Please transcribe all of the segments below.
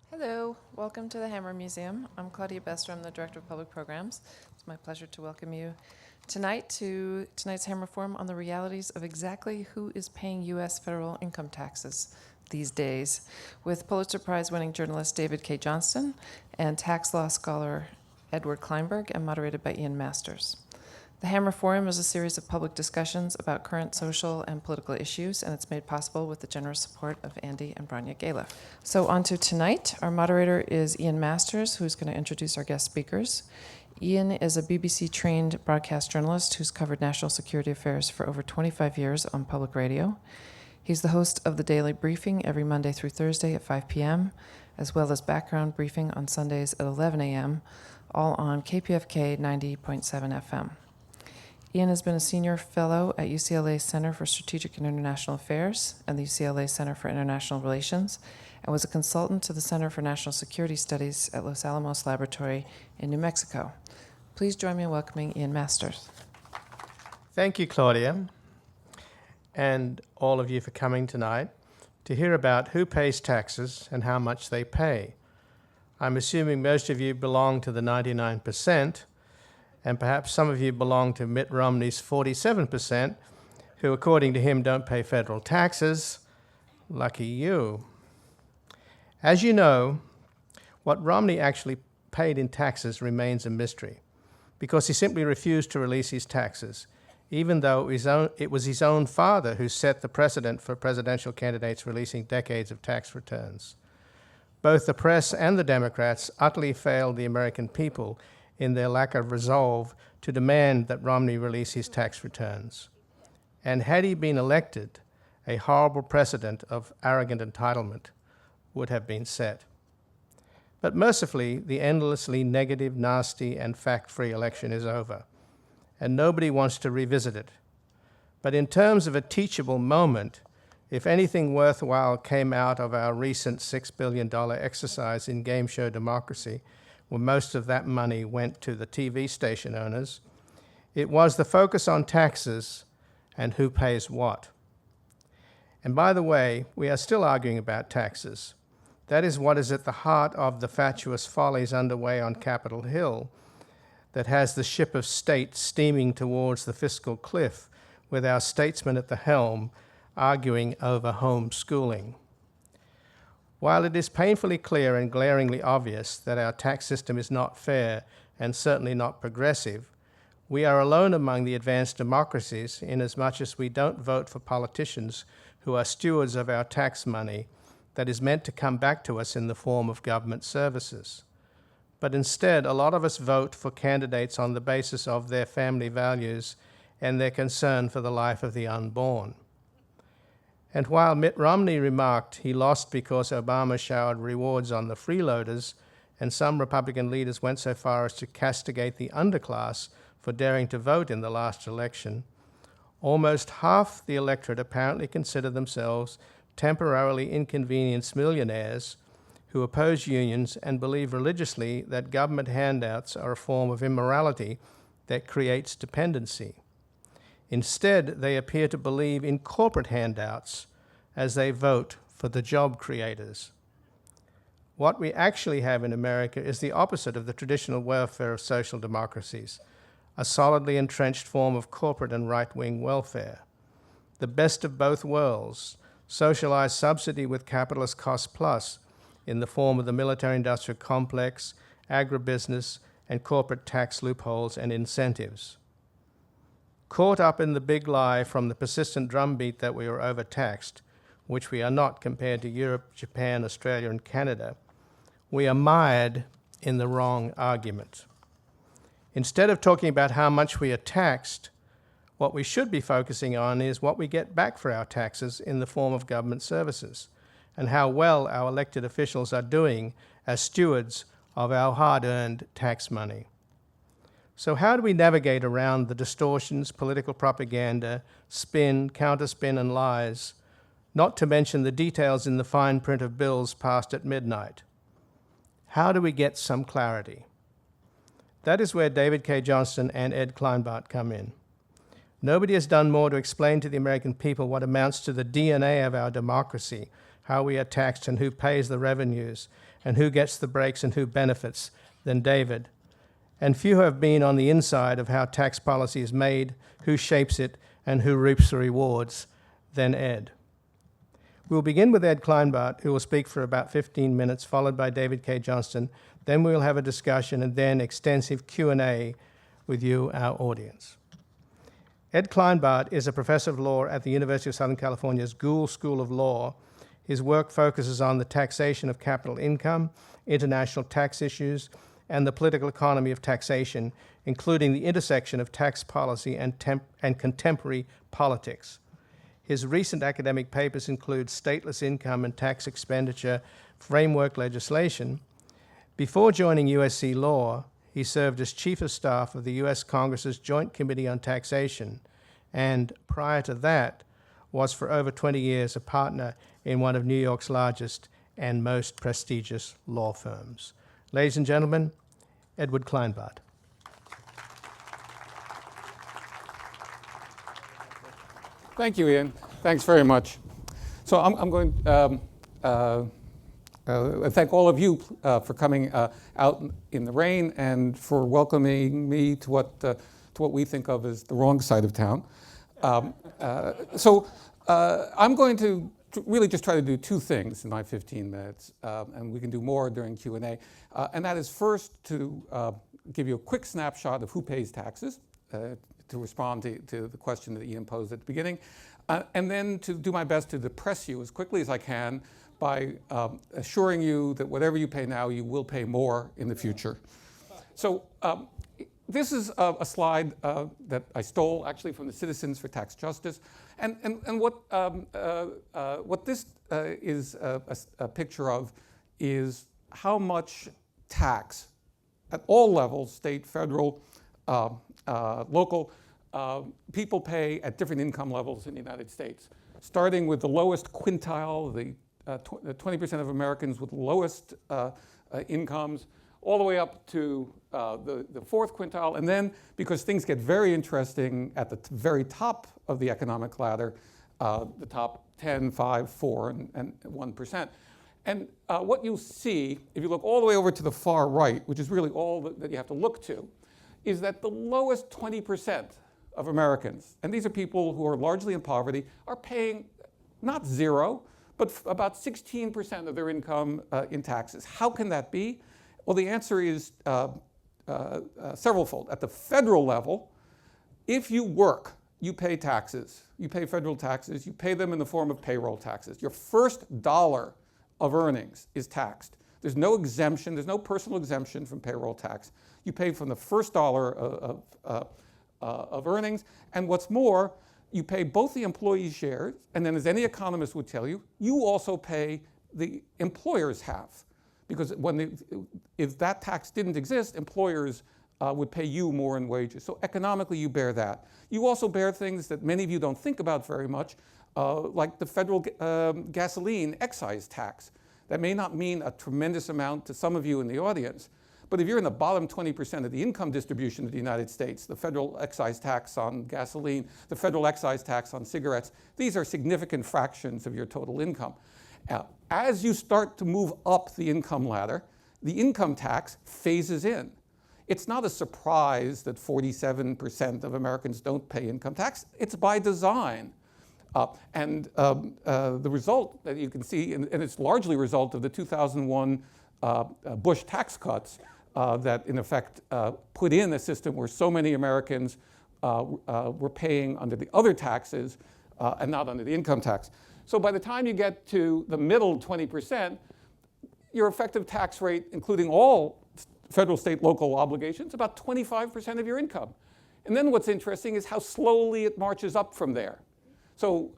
Hello, welcome to the Hammer Museum. I'm Claudia Bester, I'm the Director of Public Programs. It's my pleasure to welcome you tonight to tonight's Hammer Forum on the realities of exactly who is paying U.S. federal income taxes these days, with Pulitzer Prize winning journalist David Cay Johnston and tax law scholar Edward Kleinbard, and moderated by Ian Masters. The Hammer Forum is a series of public discussions about current social and political issues, and it's made possible with the generous support of Andy and Branya Galiff. So on to tonight. Our moderator is Ian Masters, who's going to introduce our guest speakers. Ian is a BBC-trained broadcast journalist who's covered national security affairs for over 25 years on public radio. He's the host of the Daily Briefing every Monday through Thursday at 5 p.m., as well as Background Briefing on Sundays at 11 a.m., all on KPFK 90.7 FM. Ian has been a senior fellow at UCLA's Center for Strategic and International Affairs and the UCLA Center for International Relations, and was a consultant to the Center for National Security Studies at Los Alamos Laboratory in New Mexico. Please join me in welcoming Ian Masters. Thank you, Claudia, and all of you for coming tonight to hear about who pays taxes and how much they pay. I'm assuming most of you belong to the 99%, and perhaps some of you belong to Mitt Romney's 47%, who, according to him, don't pay federal taxes. Lucky you. As you know, what Romney actually paid in taxes remains a mystery, because he simply refused to release his taxes, even though it was his own father who set the precedent for presidential candidates releasing decades of tax returns. Both the press and the Democrats utterly failed the American people in their lack of resolve to demand that Romney release his tax returns. And had he been elected, a horrible precedent of arrogant entitlement would have been set. But mercifully, the endlessly negative, nasty, and fact-free election is over, and nobody wants to revisit it. But in terms of a teachable moment, if anything worthwhile came out of our recent $6 billion exercise in game show democracy, where most of that money went to the TV station owners, it was the focus on taxes and who pays what. And by the way, we are still arguing about taxes. That is what is at the heart of the fatuous follies underway on Capitol Hill that has the ship of state steaming towards the fiscal cliff with our statesmen at the helm arguing over homeschooling. While it is painfully clear and glaringly obvious that our tax system is not fair and certainly not progressive, we are alone among the advanced democracies inasmuch as we don't vote for politicians who are stewards of our tax money that is meant to come back to us in the form of government services. But instead, a lot of us vote for candidates on the basis of their family values and their concern for the life of the unborn. And while Mitt Romney remarked he lost because Obama showered rewards on the freeloaders, and some Republican leaders went so far as to castigate the underclass for daring to vote in the last election, almost half the electorate apparently consider themselves temporarily inconvenienced millionaires who oppose unions and believe religiously that government handouts are a form of immorality that creates dependency. Instead, they appear to believe in corporate handouts as they vote for the job creators. What we actually have in America is the opposite of the traditional welfare of social democracies, a solidly entrenched form of corporate and right-wing welfare. The best of both worlds, socialized subsidy with capitalist cost plus in the form of the military-industrial complex, agribusiness, and corporate tax loopholes and incentives. Caught up in the big lie from the persistent drumbeat that we are overtaxed, which we are not compared to Europe, Japan, Australia, and Canada, we are mired in the wrong argument. Instead of talking about how much we are taxed, what we should be focusing on is what we get back for our taxes in the form of government services, and how well our elected officials are doing as stewards of our hard-earned tax money. So how do we navigate around the distortions, political propaganda, spin, counterspin, and lies, not to mention the details in the fine print of bills passed at midnight? How do we get some clarity? That is where David Cay Johnston and Ed Kleinbard come in. Nobody has done more to explain to the American people what amounts to the DNA of our democracy, how we are taxed and who pays the revenues, and who gets the breaks and who benefits than David. And few have been on the inside of how tax policy is made, who shapes it, and who reaps the rewards than Ed. We'll begin with Ed Kleinbard, who will speak for about 15 minutes, followed by David Cay Johnston. Then we'll have a discussion and then extensive Q&A with you, our audience. Ed Kleinbard is a professor of law at the University of Southern California's Gould School of Law. His work focuses on the taxation of capital income, international tax issues, and the political economy of taxation, including the intersection of tax policy and contemporary politics. His recent academic papers include stateless income and tax expenditure framework legislation. Before joining USC Law, he served as Chief of Staff of the U.S. Congress's Joint Committee on Taxation, and prior to that, was for over 20 years a partner in one of New York's largest and most prestigious law firms. Ladies and gentlemen, Edward Kleinbard. Thank you, Ian. Thanks very much. So I'm going to thank all of you for coming out in the rain and for welcoming me to what we think of as the wrong side of town. I'm going to really just try to do two things in my 15 minutes, and we can do more during Q&A. And that is first to give you a quick snapshot of who pays taxes, to respond to the question that Ian posed at the beginning, and then to do my best to depress you as quickly as I can by assuring you that whatever you pay now, you will pay more in the future. So this is a slide that I stole actually from the Citizens for Tax Justice. And what this is a picture of is how much tax at all levels, state, federal, local, people pay at different income levels in the United States. Starting with the lowest quintile, the 20% of Americans with lowest incomes, all the way up to the fourth quintile. And then, because things get very interesting at the very top of the economic ladder, the top 10, 5, 4, and 1%. And what you'll see, if you look all the way over to the far right, which is really all that you have to look to, is that the lowest 20% of Americans, and these are people who are largely in poverty, are paying not zero, but about 16% of their income in taxes. How can that be? Well, the answer is severalfold. At the federal level, if you work, you pay taxes. You pay federal taxes. You pay them in the form of payroll taxes. Your first dollar of earnings is taxed. There's no exemption. There's no personal exemption from payroll tax. You pay from the first dollar of earnings. And what's more, you pay both the employee's shares, and then as any economist would tell you, you also pay the employer's half. Because if that tax didn't exist, employers would pay you more in wages. So economically, you bear that. You also bear things that many of you don't think about very much, like the federal gasoline excise tax. That may not mean a tremendous amount to some of you in the audience, but if you're in the bottom 20% of the income distribution of the United States, the federal excise tax on gasoline, the federal excise tax on cigarettes, these are significant fractions of your total income. As you start to move up the income ladder, the income tax phases in. It's not a surprise that 47% of Americans don't pay income tax. It's by design. The result that you can see, and it's largely a result of the 2001 Bush tax cuts that in effect put in a system where so many Americans were paying under the other taxes and not under the income tax. So by the time you get to the middle 20%, your effective tax rate, including all federal, state, local obligations, about 25% of your income. And then what's interesting is how slowly it marches up from there. So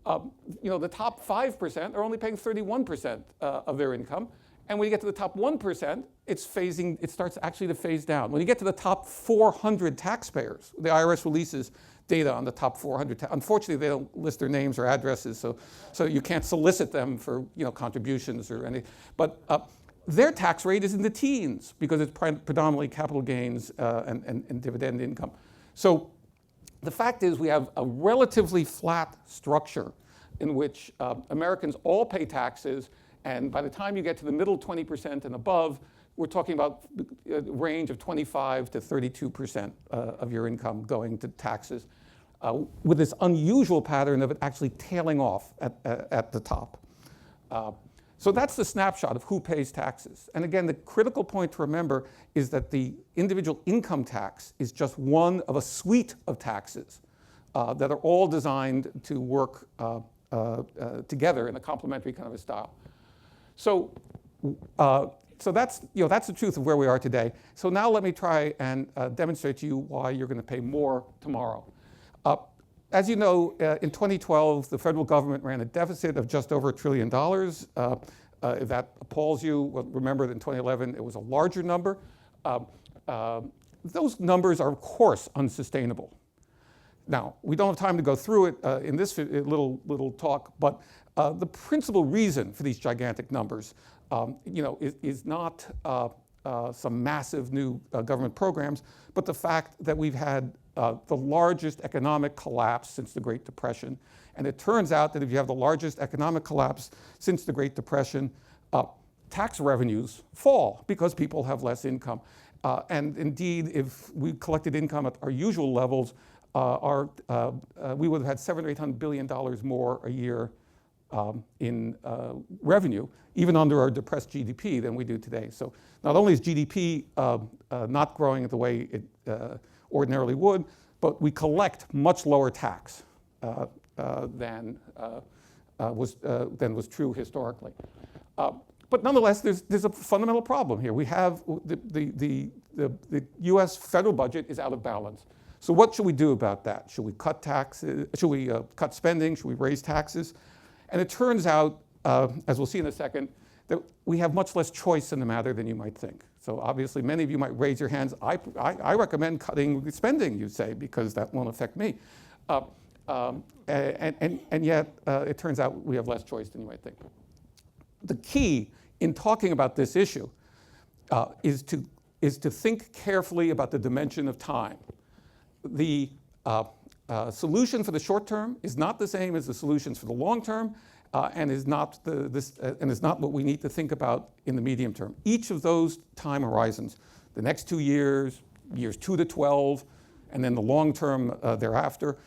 the top 5% are only paying 31% of their income. And when you get to the top 1%, it starts actually to phase down. When you get to the top 400 taxpayers, the IRS releases data on the top 400. Unfortunately, they don't list their names or addresses, so you can't solicit them for contributions or anything. But their tax rate is in the teens because it's predominantly capital gains and dividend income. So the fact is we have a relatively flat structure in which Americans all pay taxes And by the time you get to the middle 20% and above, we're talking about a range of 25 to 32% of your income going to taxes, with this unusual pattern of it actually tailing off at the top. So that's the snapshot of who pays taxes. And again, the critical point to remember is that the individual income tax is just one of a suite of taxes that are all designed to work together in a complementary kind of a style. So that's, that's the truth of where we are today. So now let me try and demonstrate to you why you're going to pay more tomorrow. As you know, in 2012, the federal government ran a deficit of just over $1 trillion. If that appalls you, well, remember that in 2011 it was a larger number. Those numbers are, of course, unsustainable. Now, we don't have time to go through it in this little talk, but the principal reason for these gigantic numbers is not some massive new government programs, but the fact that we've had the largest economic collapse since the Great Depression. And it turns out that if you have the largest economic collapse since the Great Depression, tax revenues fall because people have less income. And indeed, if we collected income at our usual levels, we would have had $700 or $800 billion more a year in revenue, even under our depressed GDP, than we do today. So not only is GDP not growing the way it ordinarily would, but we collect much lower tax than was true historically. But nonetheless, there's a fundamental problem here. We have the U.S. federal budget is out of balance. So what should we do about that? Should we cut taxes? Should we cut spending? Should we raise taxes? And it turns out, as we'll see in a second, that we have much less choice in the matter than you might think. So obviously, many of you might raise your hands. I recommend cutting spending, you say, because that won't affect me. And yet, it turns out we have less choice than you might think. The key in talking about this issue is to think carefully about the dimension of time. The solution for the short term is not the same as the solutions for the long term, and is not what we need to think about in the medium term. Each of those time horizons, the next 2 years, years 2 to 12, and then the long term thereafter,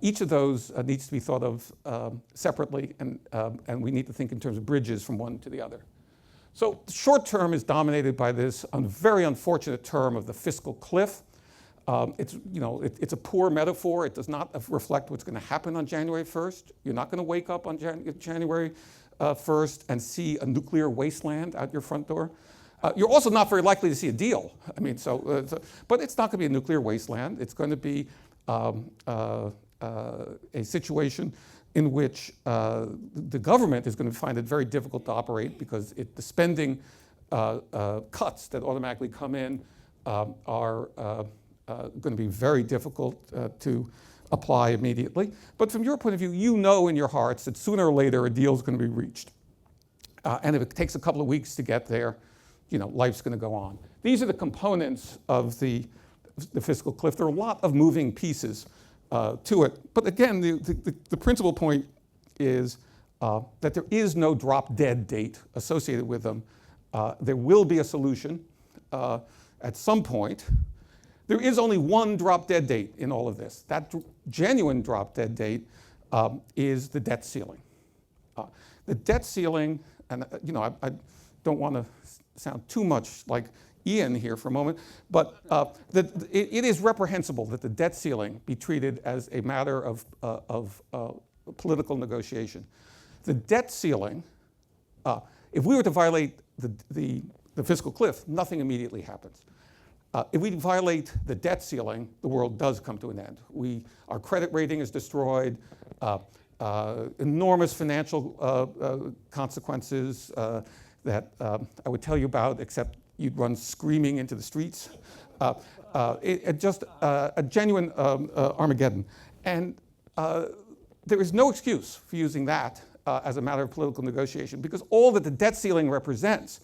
each of those needs to be thought of separately, and we need to think in terms of bridges from one to the other. So the short term is dominated by this very unfortunate term of the fiscal cliff. It's a poor metaphor. It does not reflect what's going to happen on January 1st. You're not going to wake up on January 1st and see a nuclear wasteland out your front door. You're also not very likely to see a deal. I mean, but it's not going to be a nuclear wasteland. It's going to be a situation in which the government is going to find it very difficult to operate because the spending cuts that automatically come in are going to be very difficult to apply immediately. But from your point of view, you know in your hearts that sooner or later a deal is going to be reached. And if it takes a couple of weeks to get there, life's going to go on. These are the components of the fiscal cliff. There are a lot of moving pieces to it. But again, the principal point is that there is no drop-dead date associated with them. There will be a solution at some point. There is only one drop-dead date in all of this. That genuine drop-dead date is the debt ceiling. The debt ceiling, and I don't want to sound too much like Ian here for a moment, but it is reprehensible that the debt ceiling be treated as a matter of political negotiation. The debt ceiling, if we were to violate the fiscal cliff, nothing immediately happens. If we violate the debt ceiling, the world does come to an end. Our credit rating is destroyed, enormous financial consequences that I would tell you about, except you'd run screaming into the streets. Just a genuine Armageddon. And there is no excuse for using that as a matter of political negotiation, because all that the debt ceiling represents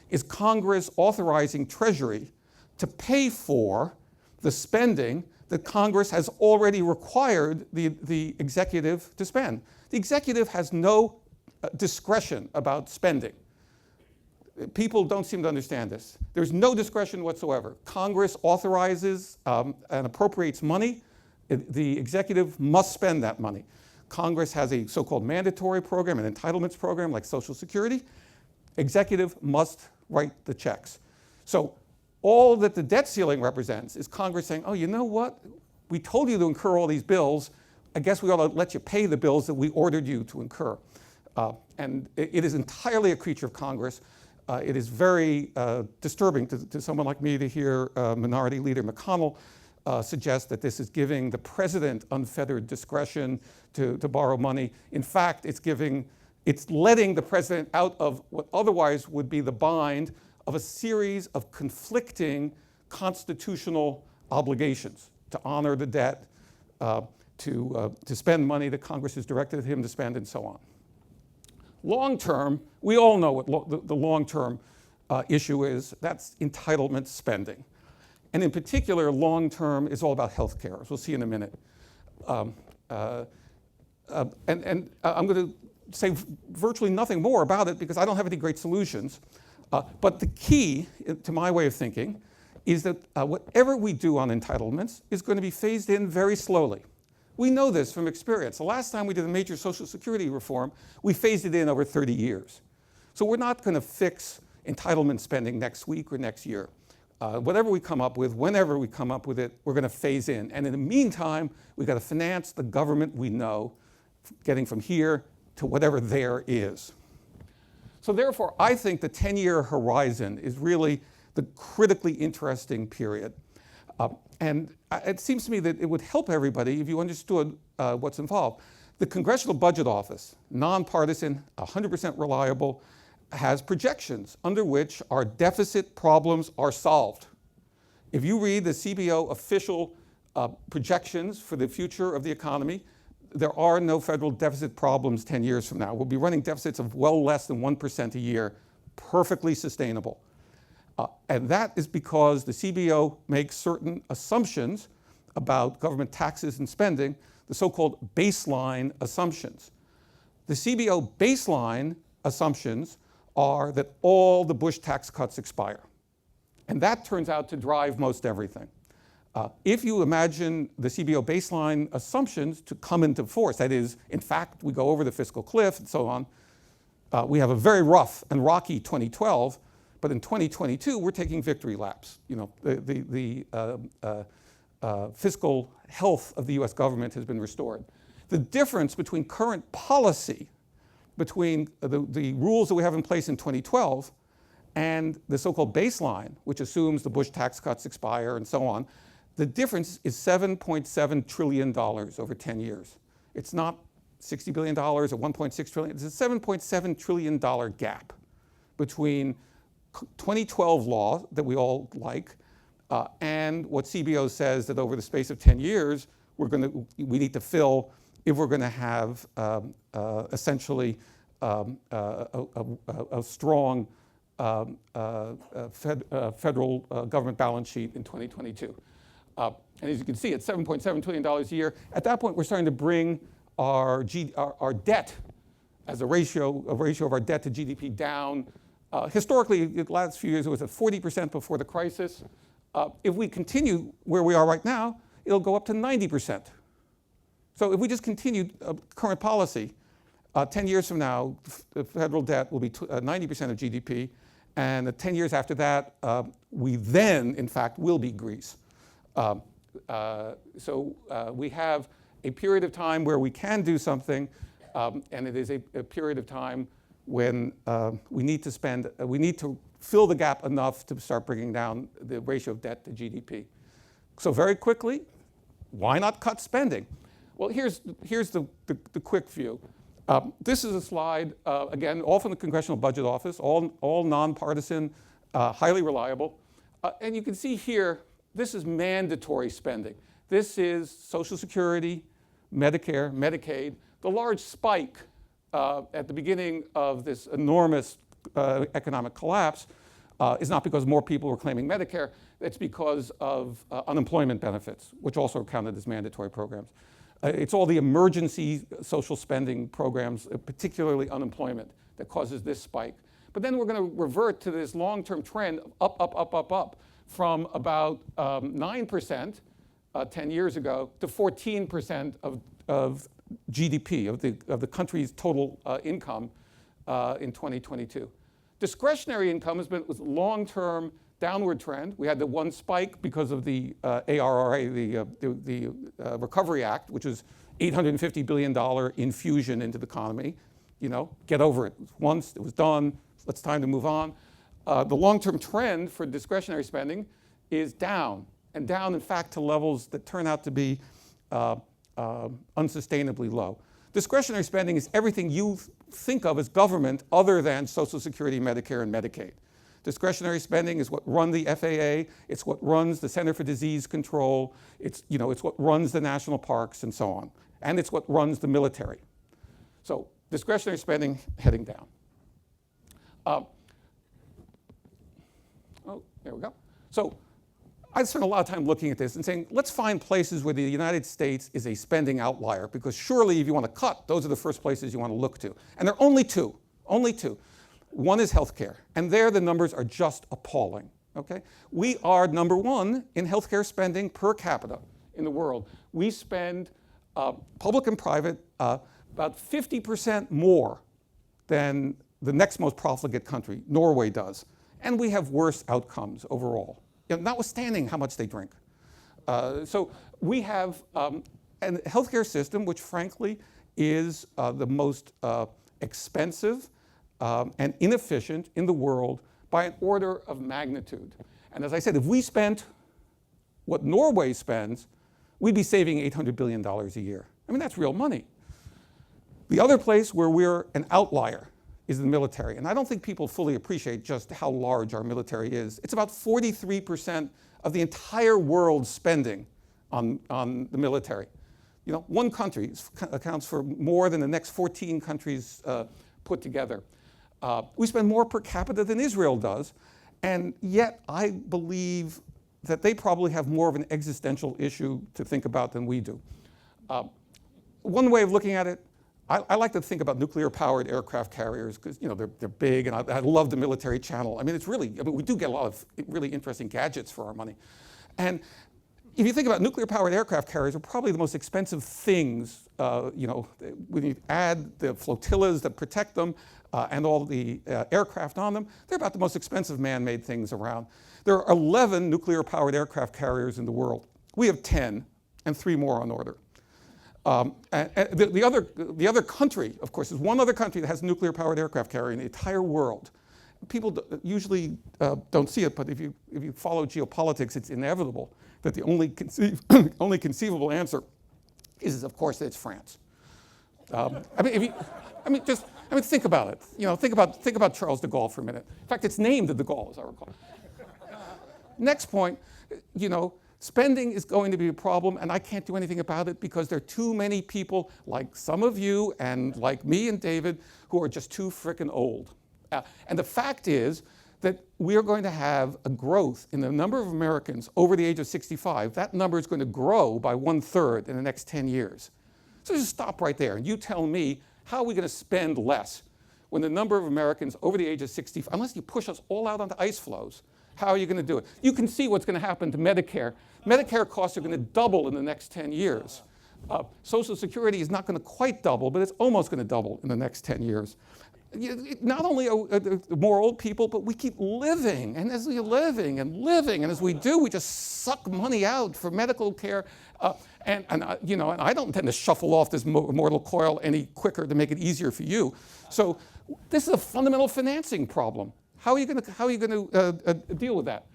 is Congress authorizing Treasury to pay for the spending that Congress has already required the executive to spend. The executive has no discretion about spending. People don't seem to understand this. There's no discretion whatsoever. Congress authorizes and appropriates money. The executive must spend that money. Congress has a so-called mandatory program, an entitlements program like Social Security. Executive must write the checks. So all that the debt ceiling represents is Congress saying, oh, you know what? We told you to incur all these bills. I guess we ought to let you pay the bills that we ordered you to incur. And it is entirely a creature of Congress. It is very disturbing to someone like me to hear Minority Leader McConnell suggest that this is giving the president unfettered discretion to borrow money. In fact, it's letting the president out of what otherwise would be the bind of a series of conflicting constitutional obligations to honor the debt, to spend money that Congress has directed him to spend, and so on. Long term, we all know what the long-term issue is. That's entitlement spending. And in particular, long term is all about health care, as we'll see in a minute. And I'm going to say virtually nothing more about it because I don't have any great solutions. But the key, to my way of thinking, is that whatever we do on entitlements is going to be phased in very slowly. We know this from experience. The last time we did a major Social Security reform, we phased it in over 30 years. So we're not going to fix entitlement spending next week or next year. Whatever we come up with, whenever we come up with it, we're going to phase in. And in the meantime, we've got to finance the government we know, getting from here to whatever there is. So therefore, I think the 10-year horizon is really the critically interesting period. And it seems to me that it would help everybody if you understood what's involved. The Congressional Budget Office, nonpartisan, 100% reliable, has projections under which our deficit problems are solved. If you read the CBO official projections for the future of the economy, there are no federal deficit problems 10 years from now. We'll be running deficits of well less than 1% a year, perfectly sustainable. And that is because the CBO makes certain assumptions about government taxes and spending, the so-called baseline assumptions. The CBO baseline assumptions are that all the Bush tax cuts expire. And that turns out to drive most everything. If you imagine the CBO baseline assumptions to come into force, that is, in fact, we go over the fiscal cliff and so on, we have a very rough and rocky 2012, but in 2022, we're taking victory laps. You know, the fiscal health of the US government has been restored. The difference between current policy, between the rules that we have in place in 2012 and the so-called baseline, which assumes the Bush tax cuts expire and so on, the difference is $7.7 trillion over 10 years. It's not $60 billion or $1.6 trillion. It's a $7.7 trillion gap between 2012 law that we all like and what CBO says that over the space of 10 years, we need to fill if we're going to have essentially a strong federal government balance sheet in 2022. And as you can see, it's $7.7 trillion a year. At that point, we're starting to bring our debt as a ratio of our debt to GDP down. Historically, the last few years, it was at 40% before the crisis. If we continue where we are right now, it'll go up to 90%. So if we just continue current policy, 10 years from now, the federal debt will be 90% of GDP. And 10 years after that, we then, in fact, will be Greece. So we have a period of time where we can do something, and it is a period of time when we need to fill the gap enough to start bringing down the ratio of debt to GDP. So very quickly, why not cut spending? Well, here's the quick view. This is a slide, again, all from the Congressional Budget Office, all nonpartisan, highly reliable. And you can see here, this is mandatory spending. This is Social Security, Medicare, Medicaid. The large spike at the beginning of this enormous economic collapse is not because more people were claiming Medicare. It's because of unemployment benefits, which also are counted as mandatory programs. It's all the emergency social spending programs, particularly unemployment, that causes this spike. But then we're going to revert to this long-term trend of up from about 9% 10 years ago to 14% of GDP, of the country's total income in 2022. Discretionary income has been a long-term downward trend. We had the one spike because of the ARRA, the Recovery Act, which was $850 billion infusion into the economy. You know, get over it. Once, it was done. It's time to move on. The long-term trend for discretionary spending is down, and down, in fact, to levels that turn out to be unsustainably low. Discretionary spending is everything you think of as government other than Social Security, Medicare, and Medicaid. Discretionary spending is what runs the FAA, it's what runs the Center for Disease Control, it's what runs the national parks and so on, and it's what runs the military. So discretionary spending heading down. There we go. So I spent a lot of time looking at this and saying, let's find places where the United States is a spending outlier, because surely if you want to cut, those are the first places you want to look to. And there are only two. One is healthcare, and there the numbers are just appalling. Okay? We are number one in healthcare spending per capita in the world. We spend, public and private, about 50% more than the next most profligate country, Norway, does. And we have worse outcomes overall, notwithstanding how much they drink. So we have a healthcare system which, frankly, is the most expensive and inefficient in the world by an order of magnitude. And as I said, if we spent what Norway spends, we'd be saving $800 billion a year. I mean, that's real money. The other place where we're an outlier is the military. And I don't think people fully appreciate just how large our military is. It's about 43% of the entire world's spending on the military. You know, one country accounts for more than the next 14 countries put together. We spend more per capita than Israel does, and yet I believe that they probably have more of an existential issue to think about than we do. One way of looking at it, I like to think about nuclear-powered aircraft carriers because they're big, and I love the military channel. I mean, we do get a lot of really interesting gadgets for our money. And if you think about nuclear-powered aircraft carriers, they're probably the most expensive things. When you add the flotillas that protect them and all the aircraft on them, they're about the most expensive man-made things around. There are 11 nuclear-powered aircraft carriers in the world. We have 10, and 3 more on order. And the other country, of course, is one other country that has a nuclear-powered aircraft carrier in the entire world. People usually don't see it, but if you follow geopolitics, it's inevitable that the only conceivable answer is, of course, that it's France. Think about it. Think about Charles de Gaulle for a minute. In fact, it's named de Gaulle, as I recall. Next point, spending is going to be a problem, and I can't do anything about it because there are too many people, like some of you and like me and David, who are just too frickin' old. And the fact is that we are going to have a growth in the number of Americans over the age of 65. That number is going to grow by 1/3 in the next 10 years. So just stop right there, and you tell me, how are we going to spend less when the number of Americans over the age of 65, unless you push us all out onto ice floes, how are you going to do it? You can see what's going to happen to Medicare. Medicare costs are going to double in the next 10 years. Social Security is not going to quite double, but it's almost going to double in the next 10 years. Not only are more old people, but we keep living, and as we're living, and as we do, we just suck money out for medical care. And I don't intend to shuffle off this mortal coil any quicker to make it easier for you. So this is a fundamental financing problem. How are you going to deal with that?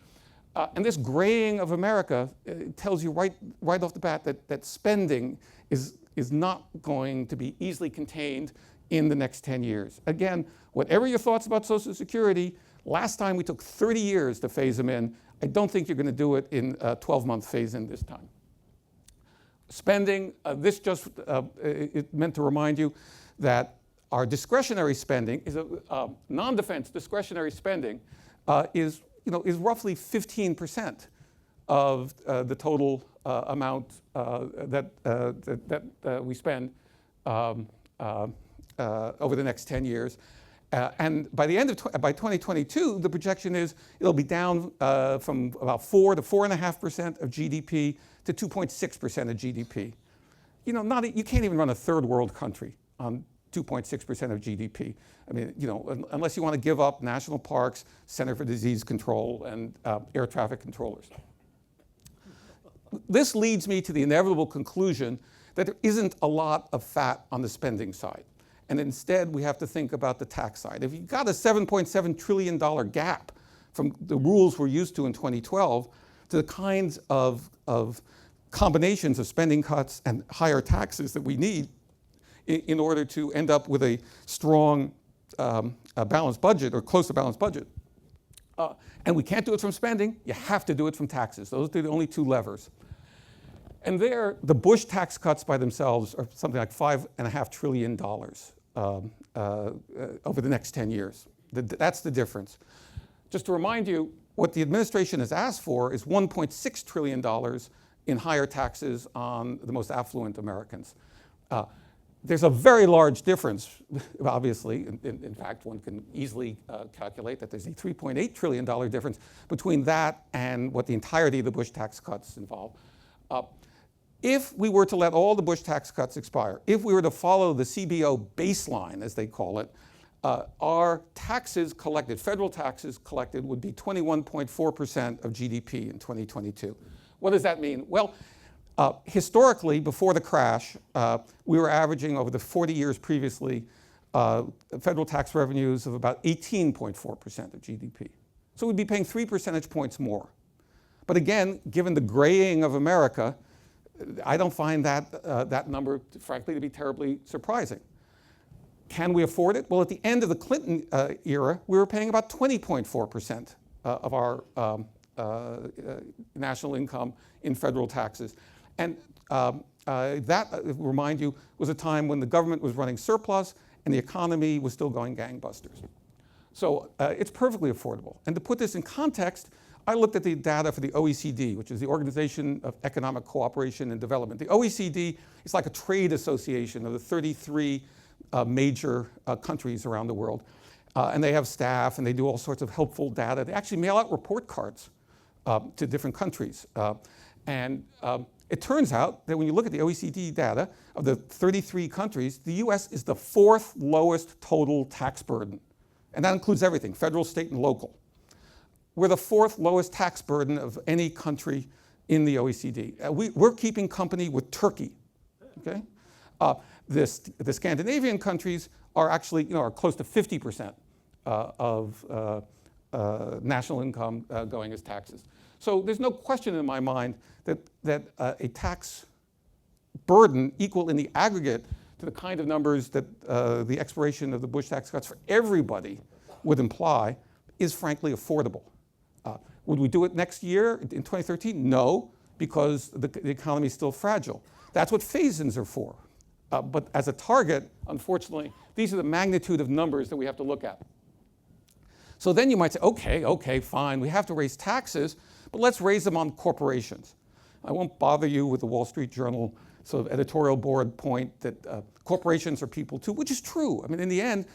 And this graying of America tells you right off the bat that spending is not going to be easily contained in the next 10 years. Again, whatever your thoughts about Social Security, last time we took 30 years to phase them in. I don't think you're going to do it in a 12-month phase-in this time. Spending, this just it meant to remind you that our discretionary spending is non-defense discretionary spending is roughly 15% of the total amount that we spend over the next 10 years. And by the end of by 2022, the projection is it'll be down from about 4 to 4.5% of GDP to 2.6% of GDP. You know, you can't even run a third world country on 2.6% of GDP. I mean, you know, unless you want to give up national parks, Center for Disease Control, and air traffic controllers. This leads me to the inevitable conclusion that there isn't a lot of fat on the spending side. And instead, we have to think about the tax side. If you've got a $7.7 trillion gap from the rules we're used to in 2012 to the kinds of combinations of spending cuts and higher taxes that we need in order to end up with a strong balanced budget or close to balanced budget. And we can't do it from spending. You have to do it from taxes. Those are the only two levers. And there, the Bush tax cuts by themselves are something like $5.5 trillion over the next 10 years. That's the difference. Just to remind you, what the administration has asked for is $1.6 trillion in higher taxes on the most affluent Americans. There's a very large difference, obviously. In fact, one can easily calculate that there's a $3.8 trillion difference between that and what the entirety of the Bush tax cuts involve. If we were to let all the Bush tax cuts expire, if we were to follow the CBO baseline, as they call it, our taxes collected, federal taxes collected, would be 21.4% of GDP in 2022. What does that mean? Well, historically, before the crash, we were averaging over the 40 years previously federal tax revenues of about 18.4% of GDP. So we'd be paying 3 percentage points more. But again, given the graying of America, I don't find that number, frankly, to be terribly surprising. Can we afford it? Well, at the end of the Clinton era, we were paying about 20.4% of our national income in federal taxes. And that, remind you, was a time when the government was running surplus and the economy was still going gangbusters. So it's perfectly affordable. And to put this in context, I looked at the data for the OECD, which is the Organization of Economic Cooperation and Development. The OECD is like a trade association of the 33 major countries around the world. And they have staff and they do all sorts of helpful data. They actually mail out report cards to different countries. And it turns out that when you look at the OECD data of the 33 countries, the US is the 4th lowest total tax burden. And that includes everything, federal, state, and local. We're the 4th lowest tax burden of any country in the OECD. We're keeping company with Turkey, okay? The Scandinavian countries are actually, are close to 50% of national income going as taxes. So there's no question in my mind that a tax burden equal in the aggregate to the kind of numbers that the expiration of the Bush tax cuts for everybody would imply is frankly affordable. Would we do it next year in 2013? No, because the economy is still fragile. That's what phase-ins are for. But as a target, unfortunately, these are the magnitude of numbers that we have to look at. So then you might say, okay, fine, we have to raise taxes, but let's raise them on corporations. I won't bother you with the Wall Street Journal sort of editorial board point that corporations are people too, which is true. I mean, in the end,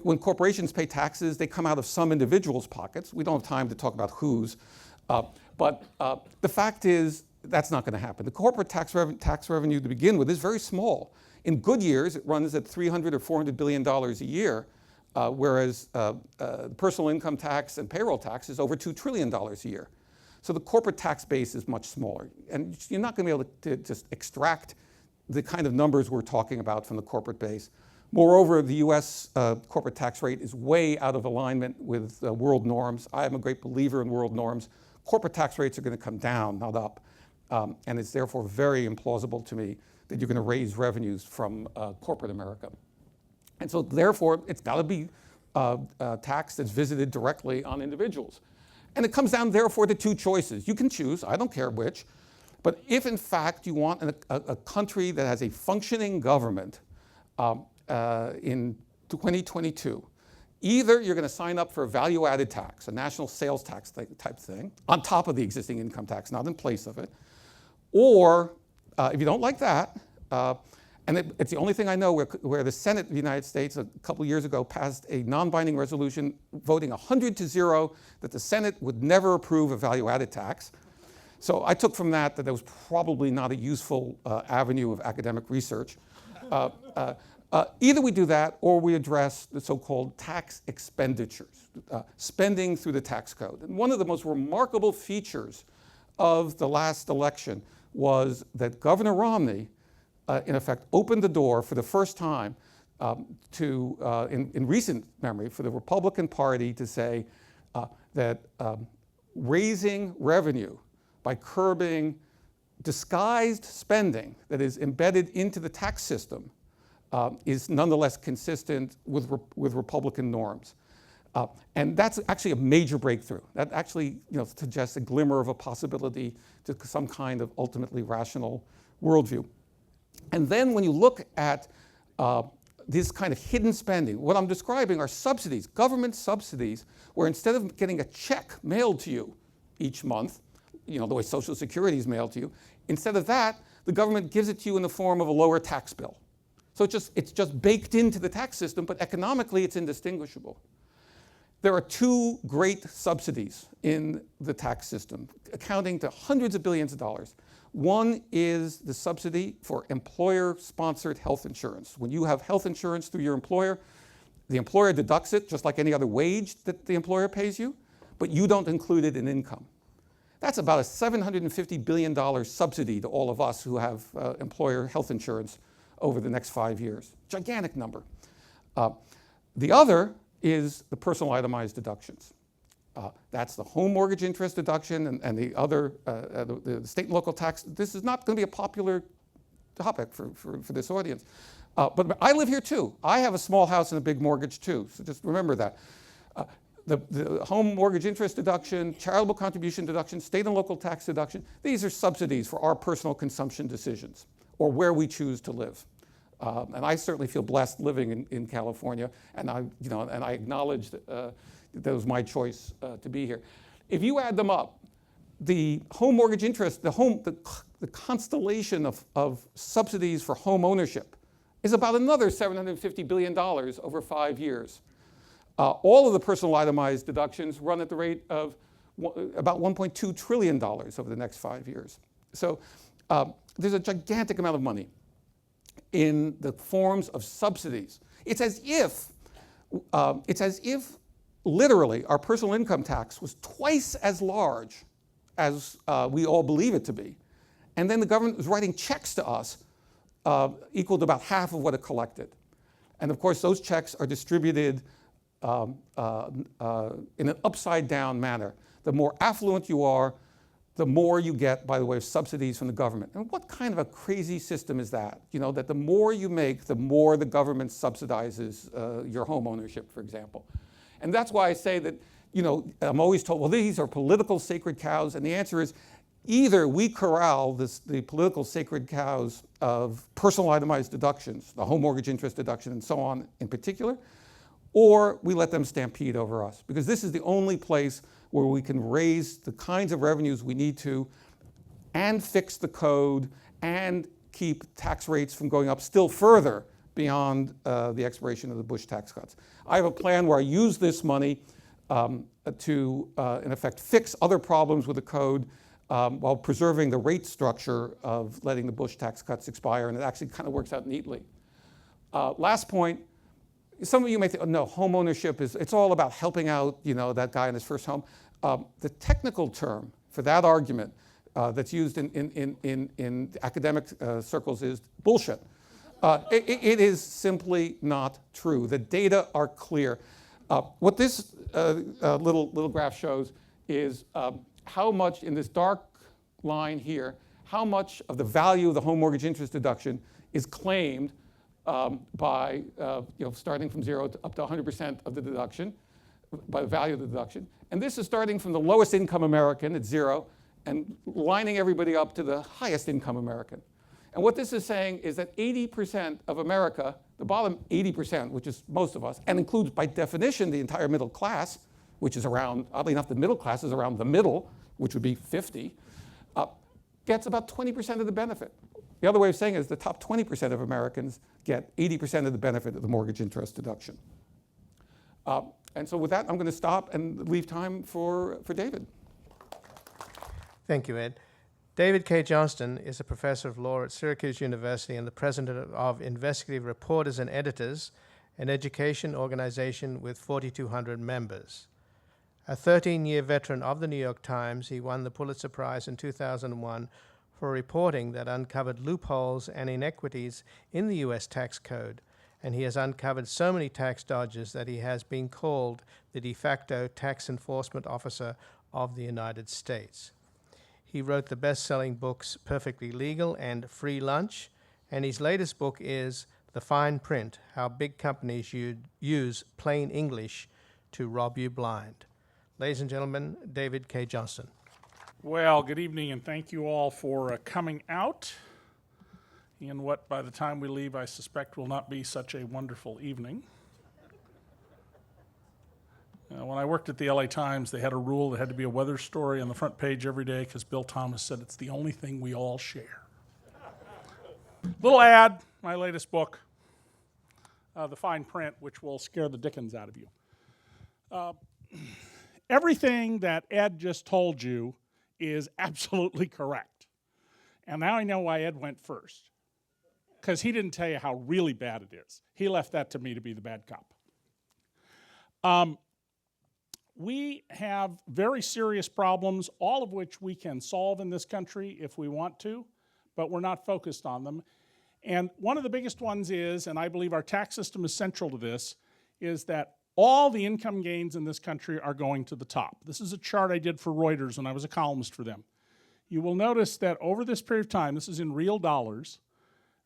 when corporations pay taxes, they come out of some individuals' pockets. We don't have time to talk about whose. But the fact is, that's not going to happen. The corporate tax revenue to begin with is very small. In good years, it runs at $300 or $400 billion a year, whereas personal income tax and payroll tax is over $2 trillion a year. So the corporate tax base is much smaller. And you're not going to be able to just extract the kind of numbers we're talking about from the corporate base. Moreover, the US corporate tax rate is way out of alignment with world norms. I am a great believer in world norms. Corporate tax rates are going to come down, not up. And it's therefore very implausible to me that you're going to raise revenues from corporate America. And so therefore, it's got to be a tax that's visited directly on individuals. And it comes down, therefore, to two choices. You can choose, I don't care which, but if in fact you want a country that has a functioning government in 2022, either you're going to sign up for a value-added tax, a national sales tax type thing, on top of the existing income tax, not in place of it, Or if you don't like that, and it's the only thing I know where the Senate of the United States a couple of years ago passed a non-binding resolution voting 100-0 that the Senate would never approve a value-added tax. So I took from that that was probably not a useful avenue of academic research. Either we do that or we address the so-called tax expenditures, spending through the tax code. And one of the most remarkable features of the last election was that Governor Romney, in effect, opened the door for the first time in recent memory for the Republican Party to say that raising revenue by curbing disguised spending that is embedded into the tax system is nonetheless consistent with Republican norms. And that's actually a major breakthrough. That actually suggests a glimmer of a possibility to some kind of ultimately rational worldview. And then when you look at this kind of hidden spending, what I'm describing are subsidies, government subsidies, where instead of getting a check mailed to you each month, the way Social Security is mailed to you, instead of that, the government gives it to you in the form of a lower tax bill. So it's just baked into the tax system, but economically it's indistinguishable. There are two great subsidies in the tax system, accounting to hundreds of billions of dollars. One is the subsidy for employer-sponsored health insurance. When you have health insurance through your employer, the employer deducts it just like any other wage that the employer pays you, but you don't include it in income. That's about a $750 billion subsidy to all of us who have employer health insurance over the next 5 years. Gigantic number. The other is the personal itemized deductions. That's the home mortgage interest deduction and the other, the state and local tax. This is not going to be a popular topic for this audience. But I live here too. I have a small house and a big mortgage too, so just remember that. The home mortgage interest deduction, charitable contribution deduction, state and local tax deduction, these are subsidies for our personal consumption decisions or where we choose to live. And I certainly feel blessed living in California, and I acknowledge that was my choice to be here. If you add them up, the home mortgage interest, the constellation of subsidies for home ownership is about another $750 billion over 5 years. All of the personal itemized deductions run at the rate of about $1.2 trillion over the next 5 years. So there's a gigantic amount of money in the forms of subsidies. It's as if literally our personal income tax was twice as large as we all believe it to be. And then the government was writing checks to us equal to about half of what it collected. And of course, those checks are distributed in an upside down manner. The more affluent you are, the more you get by the way of subsidies from the government. And what kind of a crazy system is that? That the more you make, the more the government subsidizes your home ownership, for example. And that's why I say that, I'm always told, well, these are political sacred cows. And the answer is either we corral the political sacred cows of personal itemized deductions, the home mortgage interest deduction and so on in particular, or we let them stampede over us. Because this is the only place where we can raise the kinds of revenues we need to and fix the code and keep tax rates from going up still further beyond the expiration of the Bush tax cuts. I have a plan where I use this money to, in effect, fix other problems with the code while preserving the rate structure of letting the Bush tax cuts expire, and it actually kind of works out neatly. Last point, some of you may think, oh, no, home ownership it's all about helping out, that guy in his first home. The technical term for that argument that's used in academic circles is bullshit. It is simply not true. The data are clear. What this little graph shows is how much in this dark line here, how much of the value of the home mortgage interest deduction is claimed by starting from 0 to up to 100% of the deduction, by the value of the deduction. And this is starting from the lowest income American at 0 and lining everybody up to the highest income American. And what this is saying is that 80% of America, the bottom 80%, which is most of us, and includes by definition the entire middle class, which is around, oddly enough, the middle class is around the middle, which would be 50. gets about 20% of the benefit. The other way of saying it is the top 20% of Americans get 80% of the benefit of the mortgage interest deduction. And so with that, I'm going to stop and leave time for David. Thank you, Ed. David Cay Johnston is a professor of law at Syracuse University and the president of Investigative Reporters and Editors, an education organization with 4,200 members. A 13-year veteran of the New York Times, he won the Pulitzer Prize in 2001 for reporting that uncovered loopholes and inequities in the U.S. tax code, and he has uncovered so many tax dodges that he has been called the de facto tax enforcement officer of the United States. He wrote the best-selling books Perfectly Legal and Free Lunch, and his latest book is The Fine Print: How Big Companies Use Plain English to Rob You Blind. Ladies and gentlemen, David Cay Johnston. Well, good evening, and thank you all for coming out in what, by the time we leave, I suspect will not be such a wonderful evening. When I worked at the LA Times, they had a rule that had to be a weather story on the front page every day because Bill Thomas said it's the only thing we all share. Little ad, my latest book, The Fine Print, which will scare the dickens out of you. Everything that Ed just told you is absolutely correct. And now I know why Ed went first. Because he didn't tell you how really bad it is. He left that to me to be the bad cop. We have very serious problems, all of which we can solve in this country if we want to, but we're not focused on them. And one of the biggest ones is, and I believe our tax system is central to this, is that all the income gains in this country are going to the top. This is a chart I did for Reuters when I was a columnist for them. You will notice that over this period of time, this is in real dollars,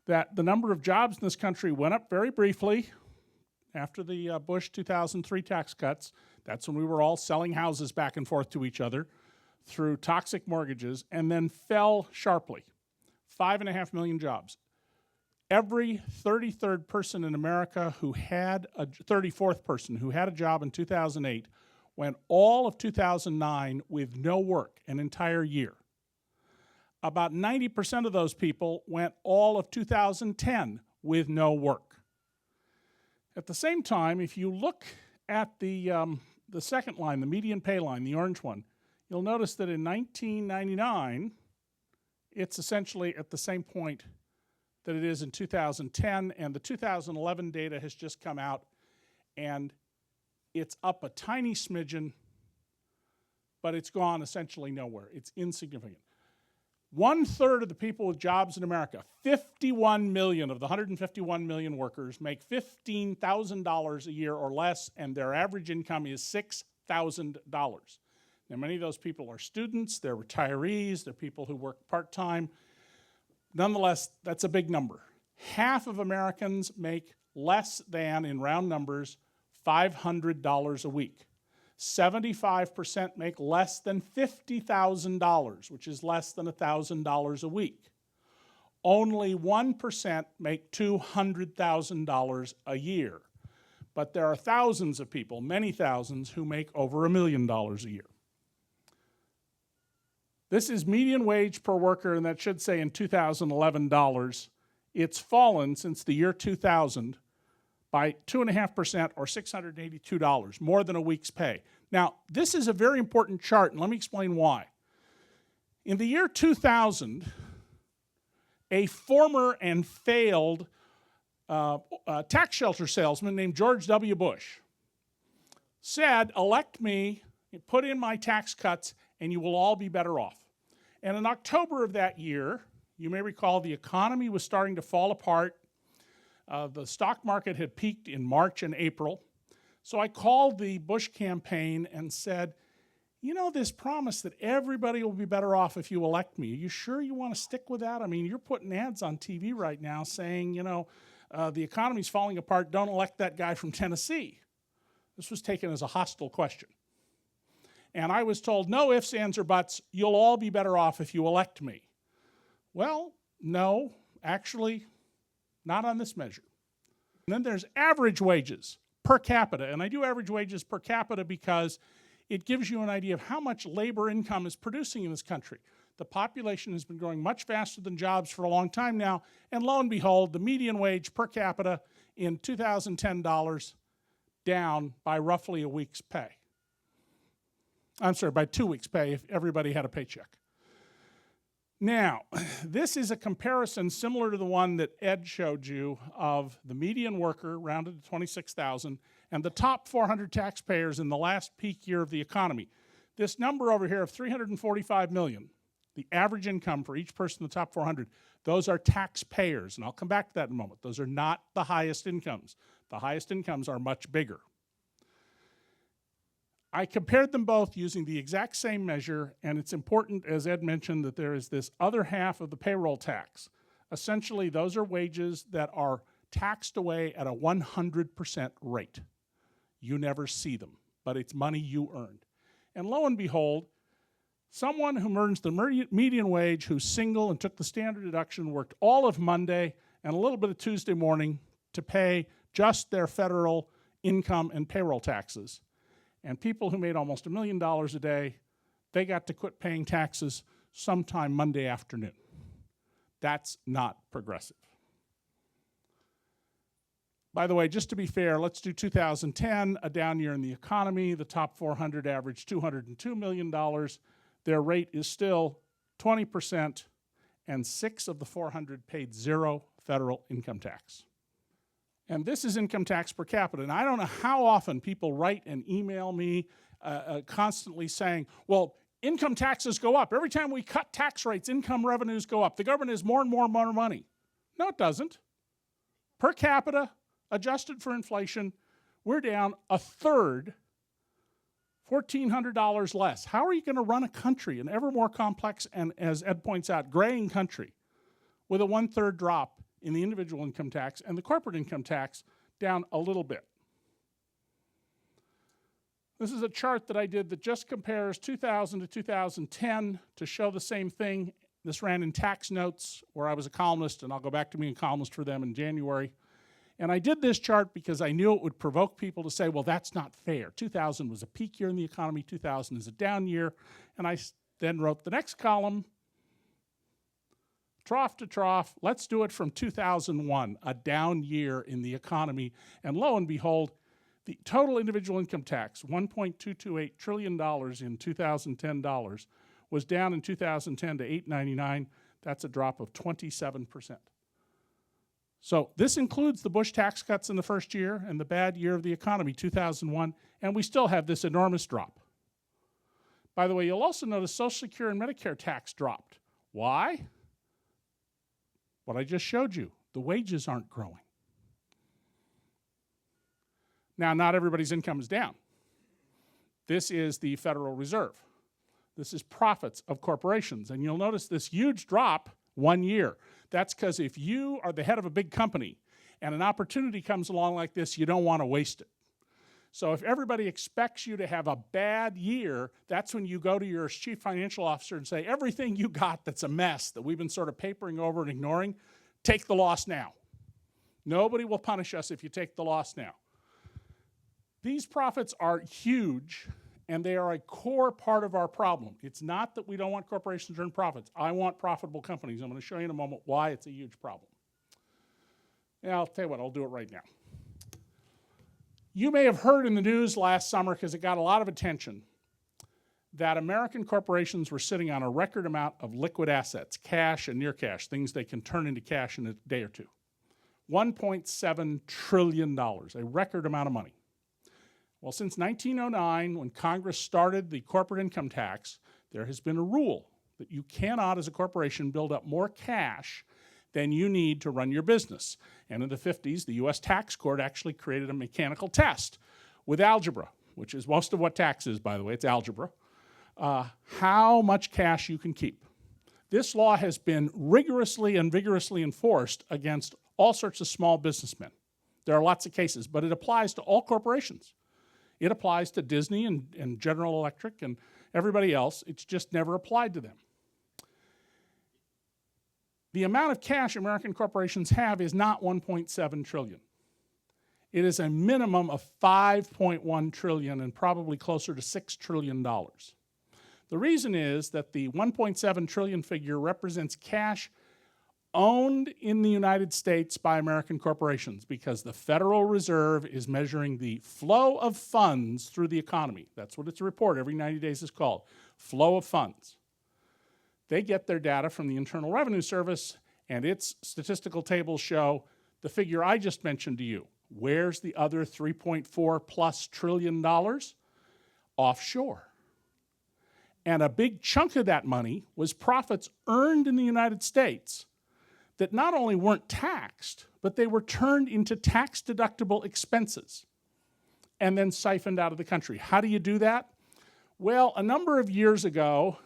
that the number of jobs in this country went up very briefly after the Bush 2003 tax cuts. That's when we were all selling houses back and forth to each other through toxic mortgages, and then fell sharply. 5.5 million jobs. Every 33rd person in America who had a 34th person who had a job in 2008 went all of 2009 with no work, an entire year. About 90% of those people went all of 2010 with no work. At the same time, if you look at the second line, the median pay line, the orange one, you'll notice that in 1999, it's essentially at the same point that it is in 2010, and the 2011 data has just come out, and it's up a tiny smidgen, but it's gone essentially nowhere. It's insignificant. 1/3 of the people with jobs in America, 51 million of the 151 million workers, make $15,000 a year or less, and their average income is $6,000. Now, many of those people are students, they're retirees, they're people who work part-time. Nonetheless, that's a big number. Half of Americans make less than, in round numbers, $500 a week. 75% make less than $50,000, which is less than $1,000 a week. Only 1% make $200,000 a year. But there are thousands of people, many thousands, who make over $1 million a year. This is median wage per worker, and that should say in 2011 dollars. It's fallen since the year 2000 by 2.5% or $682, more than a week's pay. Now, this is a very important chart, and let me explain why. In the year 2000, a former and failed tax shelter salesman named George W. Bush said, elect me, put in my tax cuts, and you will all be better off. And in October of that year, you may recall the economy was starting to fall apart. The stock market had peaked in March and April. So I called the Bush campaign and said, you know, this promise that everybody will be better off if you elect me, are you sure you want to stick with that? I mean, you're putting ads on TV right now saying, you know, the economy's falling apart, don't elect that guy from Tennessee. This was taken as a hostile question. And I was told, no ifs, ands, or buts, you'll all be better off if you elect me. Well, no, actually, not on this measure. And then there's average wages per capita, and I do average wages per capita because it gives you an idea of how much labor income is producing in this country. The population has been growing much faster than jobs for a long time now, and lo and behold, the median wage per capita in 2010 dollars down by roughly a week's pay. I'm sorry, by 2 weeks' pay if everybody had a paycheck. Now, this is a comparison similar to the one that Ed showed you of the median worker, rounded to 26,000, and the top 400 taxpayers in the last peak year of the economy. This number over here of 345 million, the average income for each person in the top 400, those are taxpayers, and I'll come back to that in a moment. Those are not the highest incomes. The highest incomes are much bigger. I compared them both using the exact same measure, and it's important, as Ed mentioned, that there is this other half of the payroll tax. Essentially, those are wages that are taxed away at a 100% rate. You never see them, but it's money you earned. And lo and behold, someone who earns the median wage, who's single and took the standard deduction, worked all of Monday and a little bit of Tuesday morning to pay just their federal income and payroll taxes. And people who made almost $1 million a day, they got to quit paying taxes sometime Monday afternoon. That's not progressive. By the way, just to be fair, let's do 2010, a down year in the economy. The top 400 averaged $202 million. Their rate is still 20%, and 6 of the 400 paid 0 federal income tax. And this is income tax per capita. And I don't know how often people write and email me constantly saying, well, income taxes go up. Every time we cut tax rates, income revenues go up. The government has more and more money. No, it doesn't. Per capita, adjusted for inflation, we're down a third, $1,400 less. How are you going to run a country, an ever more complex and, as Ed points out, graying country, with a 1/3 drop in the individual income tax and the corporate income tax down a little bit? This is a chart that I did that just compares 2000 to 2010 to show the same thing. This ran in Tax Notes, where I was a columnist, and I'll go back to being a columnist for them in January. And I did this chart because I knew it would provoke people to say, well, that's not fair. 2000 was a peak year in the economy, 2000 is a down year. And I then wrote the next column, trough to trough, let's do it from 2001, a down year in the economy. And lo and behold, the total individual income tax, $1.228 trillion in 2010 dollars, was down in 2010 to $899. That's a drop of 27%. So this includes the Bush tax cuts in the first year and the bad year of the economy, 2001, and we still have this enormous drop. By the way, you'll also notice Social Security and Medicare tax dropped. Why? What I just showed you. The wages aren't growing. Now, not everybody's income is down. This is the Federal Reserve. This is profits of corporations, and you'll notice this huge drop 1 year. That's because if you are the head of a big company and an opportunity comes along like this, you don't want to waste it. So if everybody expects you to have a bad year, that's when you go to your chief financial officer and say, everything you got that's a mess that we've been sort of papering over and ignoring, take the loss now. Nobody will punish us if you take the loss now. These profits are huge, and they are a core part of our problem. It's not that we don't want corporations to earn profits. I want profitable companies. I'm going to show you in a moment why it's a huge problem. Yeah, I'll tell you what, I'll do it right now. You may have heard in the news last summer, because it got a lot of attention, that American corporations were sitting on a record amount of liquid assets, cash and near cash, things they can turn into cash in a day or two. $1.7 trillion, a record amount of money. Well, since 1909, when Congress started the corporate income tax, there has been a rule that you cannot, as a corporation, build up more cash than you need to run your business. And in the 50s, the U.S. Tax Court actually created a mechanical test with algebra, which is most of what tax is, by the way, it's algebra, how much cash you can keep. This law has been rigorously and vigorously enforced against all sorts of small businessmen. There are lots of cases, but it applies to all corporations. It applies to Disney and General Electric and everybody else. It's just never applied to them. The amount of cash American corporations have is not $1.7 trillion. It is a minimum of $5.1 trillion and probably closer to $6 trillion. The reason is that the 1.7 trillion figure represents cash owned in the United States by American corporations, because the Federal Reserve is measuring the flow of funds through the economy. That's what its report every 90 days is called, flow of funds. They get their data from the Internal Revenue Service, and its statistical tables show the figure I just mentioned to you. Where's the other 3.4 plus trillion dollars? Offshore. And a big chunk of that money was profits earned in the United States that not only weren't taxed, but they were turned into tax-deductible expenses and then siphoned out of the country. How do you do that? Well, a number of years ago,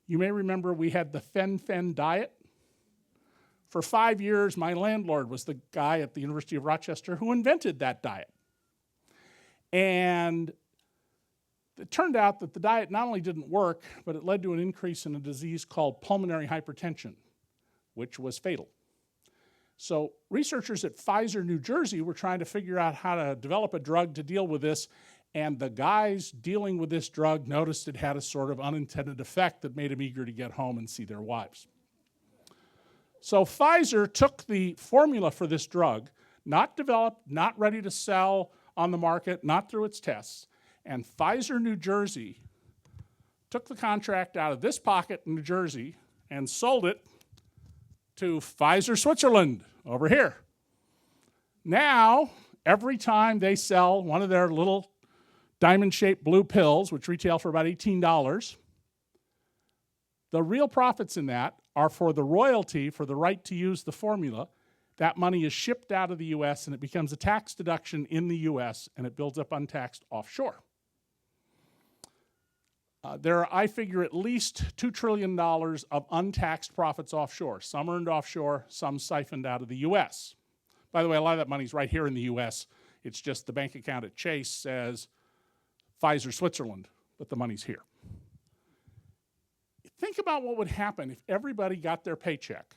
you may remember we had the Fen-Phen diet. For 5 years, my landlord was the guy at the University of Rochester who invented that diet. And it turned out that the diet not only didn't work, but it led to an increase in a disease called pulmonary hypertension, which was fatal. So researchers at Pfizer, New Jersey were trying to figure out how to develop a drug to deal with this, and the guys dealing with this drug noticed it had a sort of unintended effect that made them eager to get home and see their wives. So Pfizer took the formula for this drug, not developed, not ready to sell on the market, not through its tests, and Pfizer, New Jersey took the contract out of this pocket in New Jersey and sold it to Pfizer, Switzerland, over here. Now, every time they sell one of their little diamond-shaped blue pills, which retail for about $18, the real profits in that are for the royalty for the right to use the formula. That money is shipped out of the US and it becomes a tax deduction in the US, and it builds up untaxed offshore. There are, I figure, at least $2 trillion of untaxed profits offshore. Some earned offshore, some siphoned out of the US. By the way, a lot of that money's right here in the US. It's just the bank account at Chase says Pfizer, Switzerland, but the money's here. Think about what would happen if everybody got their paycheck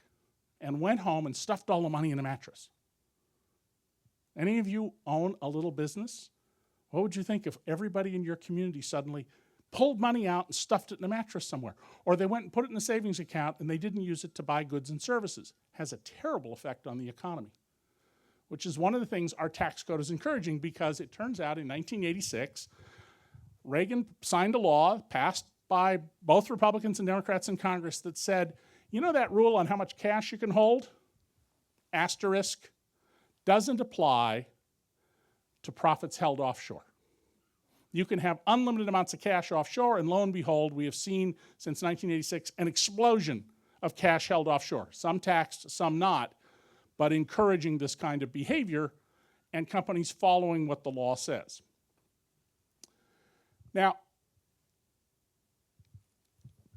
and went home and stuffed all the money in a mattress. Any of you own a little business? What would you think if everybody in your community suddenly pulled money out and stuffed it in a mattress somewhere? Or they went and put it in a savings account and they didn't use it to buy goods and services. It has a terrible effect on the economy, which is one of the things our tax code is encouraging, because it turns out in 1986, Reagan signed a law passed by both Republicans and Democrats in Congress that said, you know that rule on how much cash you can hold? Asterisk, doesn't apply to profits held offshore. You can have unlimited amounts of cash offshore, and lo and behold, we have seen since 1986 an explosion of cash held offshore, some taxed, some not, but encouraging this kind of behavior and companies following what the law says. Now,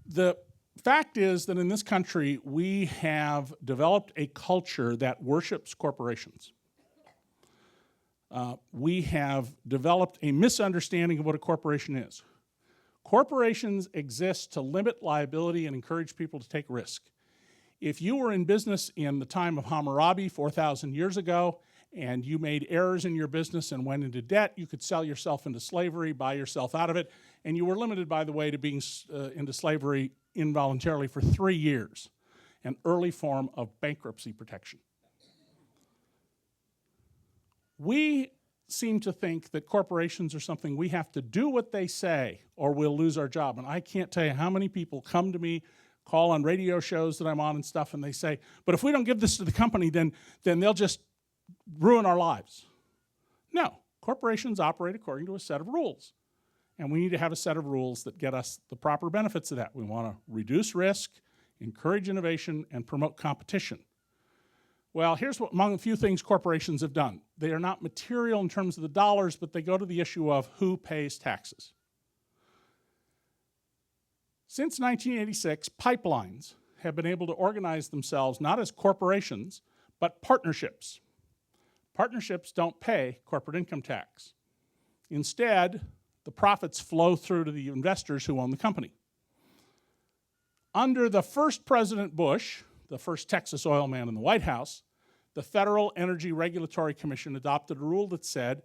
the fact is that in this country, we have developed a culture that worships corporations. We have developed a misunderstanding of what a corporation is. Corporations exist to limit liability and encourage people to take risk. If you were in business in the time of Hammurabi 4,000 years ago, and you made errors in your business and went into debt, you could sell yourself into slavery, buy yourself out of it, and you were limited, by the way, to being into slavery involuntarily for 3 years, an early form of bankruptcy protection. We seem to think that corporations are something we have to do what they say or we'll lose our job. And I can't tell you how many people come to me, call on radio shows that I'm on and stuff, and they say, but if we don't give this to the company, then they'll just ruin our lives. No, corporations operate according to a set of rules. And we need to have a set of rules that get us the proper benefits of that. We want to reduce risk, encourage innovation, and promote competition. Well, here's what among a few things corporations have done. They are not material in terms of the dollars, but they go to the issue of who pays taxes. Since 1986, pipelines have been able to organize themselves not as corporations, but partnerships. Partnerships don't pay corporate income tax. Instead, the profits flow through to the investors who own the company. Under the first President Bush, the first Texas oil man in the White House, the Federal Energy Regulatory Commission adopted a rule that said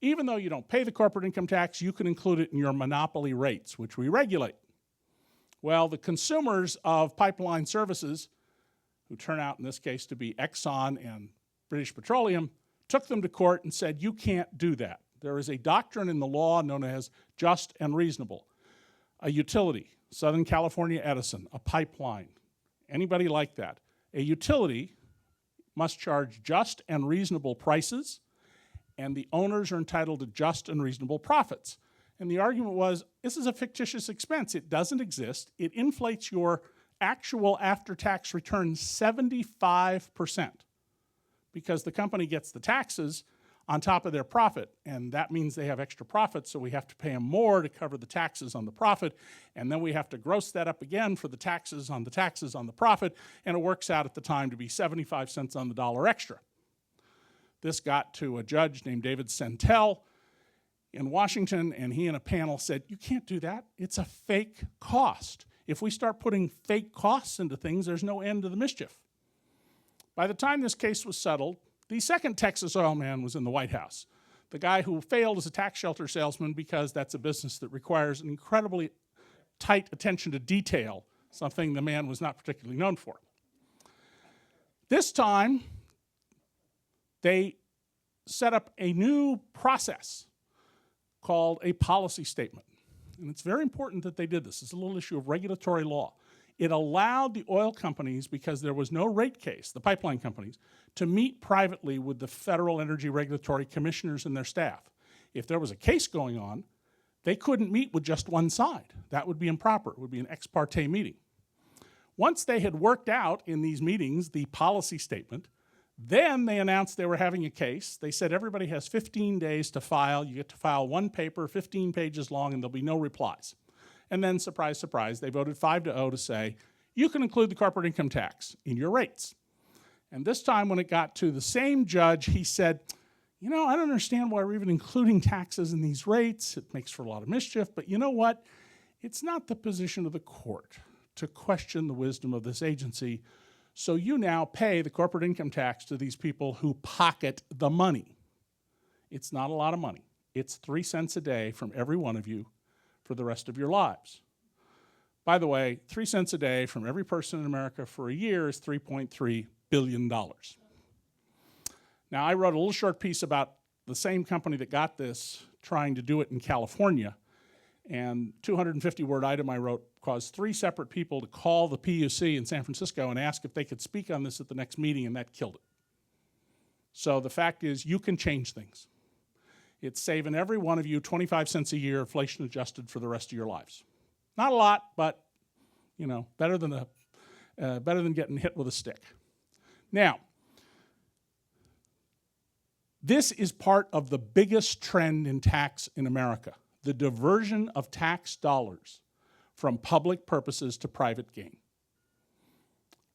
even though you don't pay the corporate income tax, you can include it in your monopoly rates, which we regulate. Well, the consumers of pipeline services, who turn out in this case to be Exxon and British Petroleum, took them to court and said, you can't do that. There is a doctrine in the law known as just and reasonable. A utility, Southern California Edison, a pipeline, anybody like that. A utility must charge just and reasonable prices, and the owners are entitled to just and reasonable profits. And the argument was, this is a fictitious expense. It doesn't exist. It inflates your actual after-tax return 75% because the company gets the taxes on top of their profit, and that means they have extra profits, so we have to pay them more to cover the taxes on the profit, and then we have to gross that up again for the taxes on the profit, and it works out at the time to be 75 cents on the dollar extra. This got to a judge named David Centel in Washington, and he and a panel said, you can't do that. It's a fake cost. If we start putting fake costs into things, there's no end to the mischief. By the time this case was settled, the second Texas oil man was in the White House, the guy who failed as a tax shelter salesman because that's a business that requires an incredibly tight attention to detail, something the man was not particularly known for. This time, they set up a new process called a policy statement. And it's very important that they did this. It's a little issue of regulatory law. It allowed the oil companies, because there was no rate case, the pipeline companies, to meet privately with the Federal Energy Regulatory Commissioners and their staff. If there was a case going on, they couldn't meet with just one side. That would be improper. It would be an ex parte meeting. Once they had worked out in these meetings the policy statement, then they announced they were having a case. They said everybody has 15 days to file. You get to file one paper, 15 pages long, and there'll be no replies. And then, surprise, surprise, they voted 5-0 to say, you can include the corporate income tax in your rates. And this time when it got to the same judge, he said, you know, I don't understand why we're even including taxes in these rates. It makes for a lot of mischief, but you know what? It's not the position of the court to question the wisdom of this agency, so you now pay the corporate income tax to these people who pocket the money. It's not a lot of money. It's 3 cents a day from every one of you for the rest of your lives. By the way, 3 cents a day from every person in America for a year is $3.3 billion. Now, I wrote a little short piece about the same company that got this trying to do it in California, and 250-word item I wrote caused 3 separate people to call the PUC in San Francisco and ask if they could speak on this at the next meeting, and that killed it. So the fact is, you can change things. It's saving every one of you 25 cents a year, inflation adjusted, for the rest of your lives. Not a lot, but you know, better than getting hit with a stick. Now, this is part of the biggest trend in tax in America, the diversion of tax dollars from public purposes to private gain.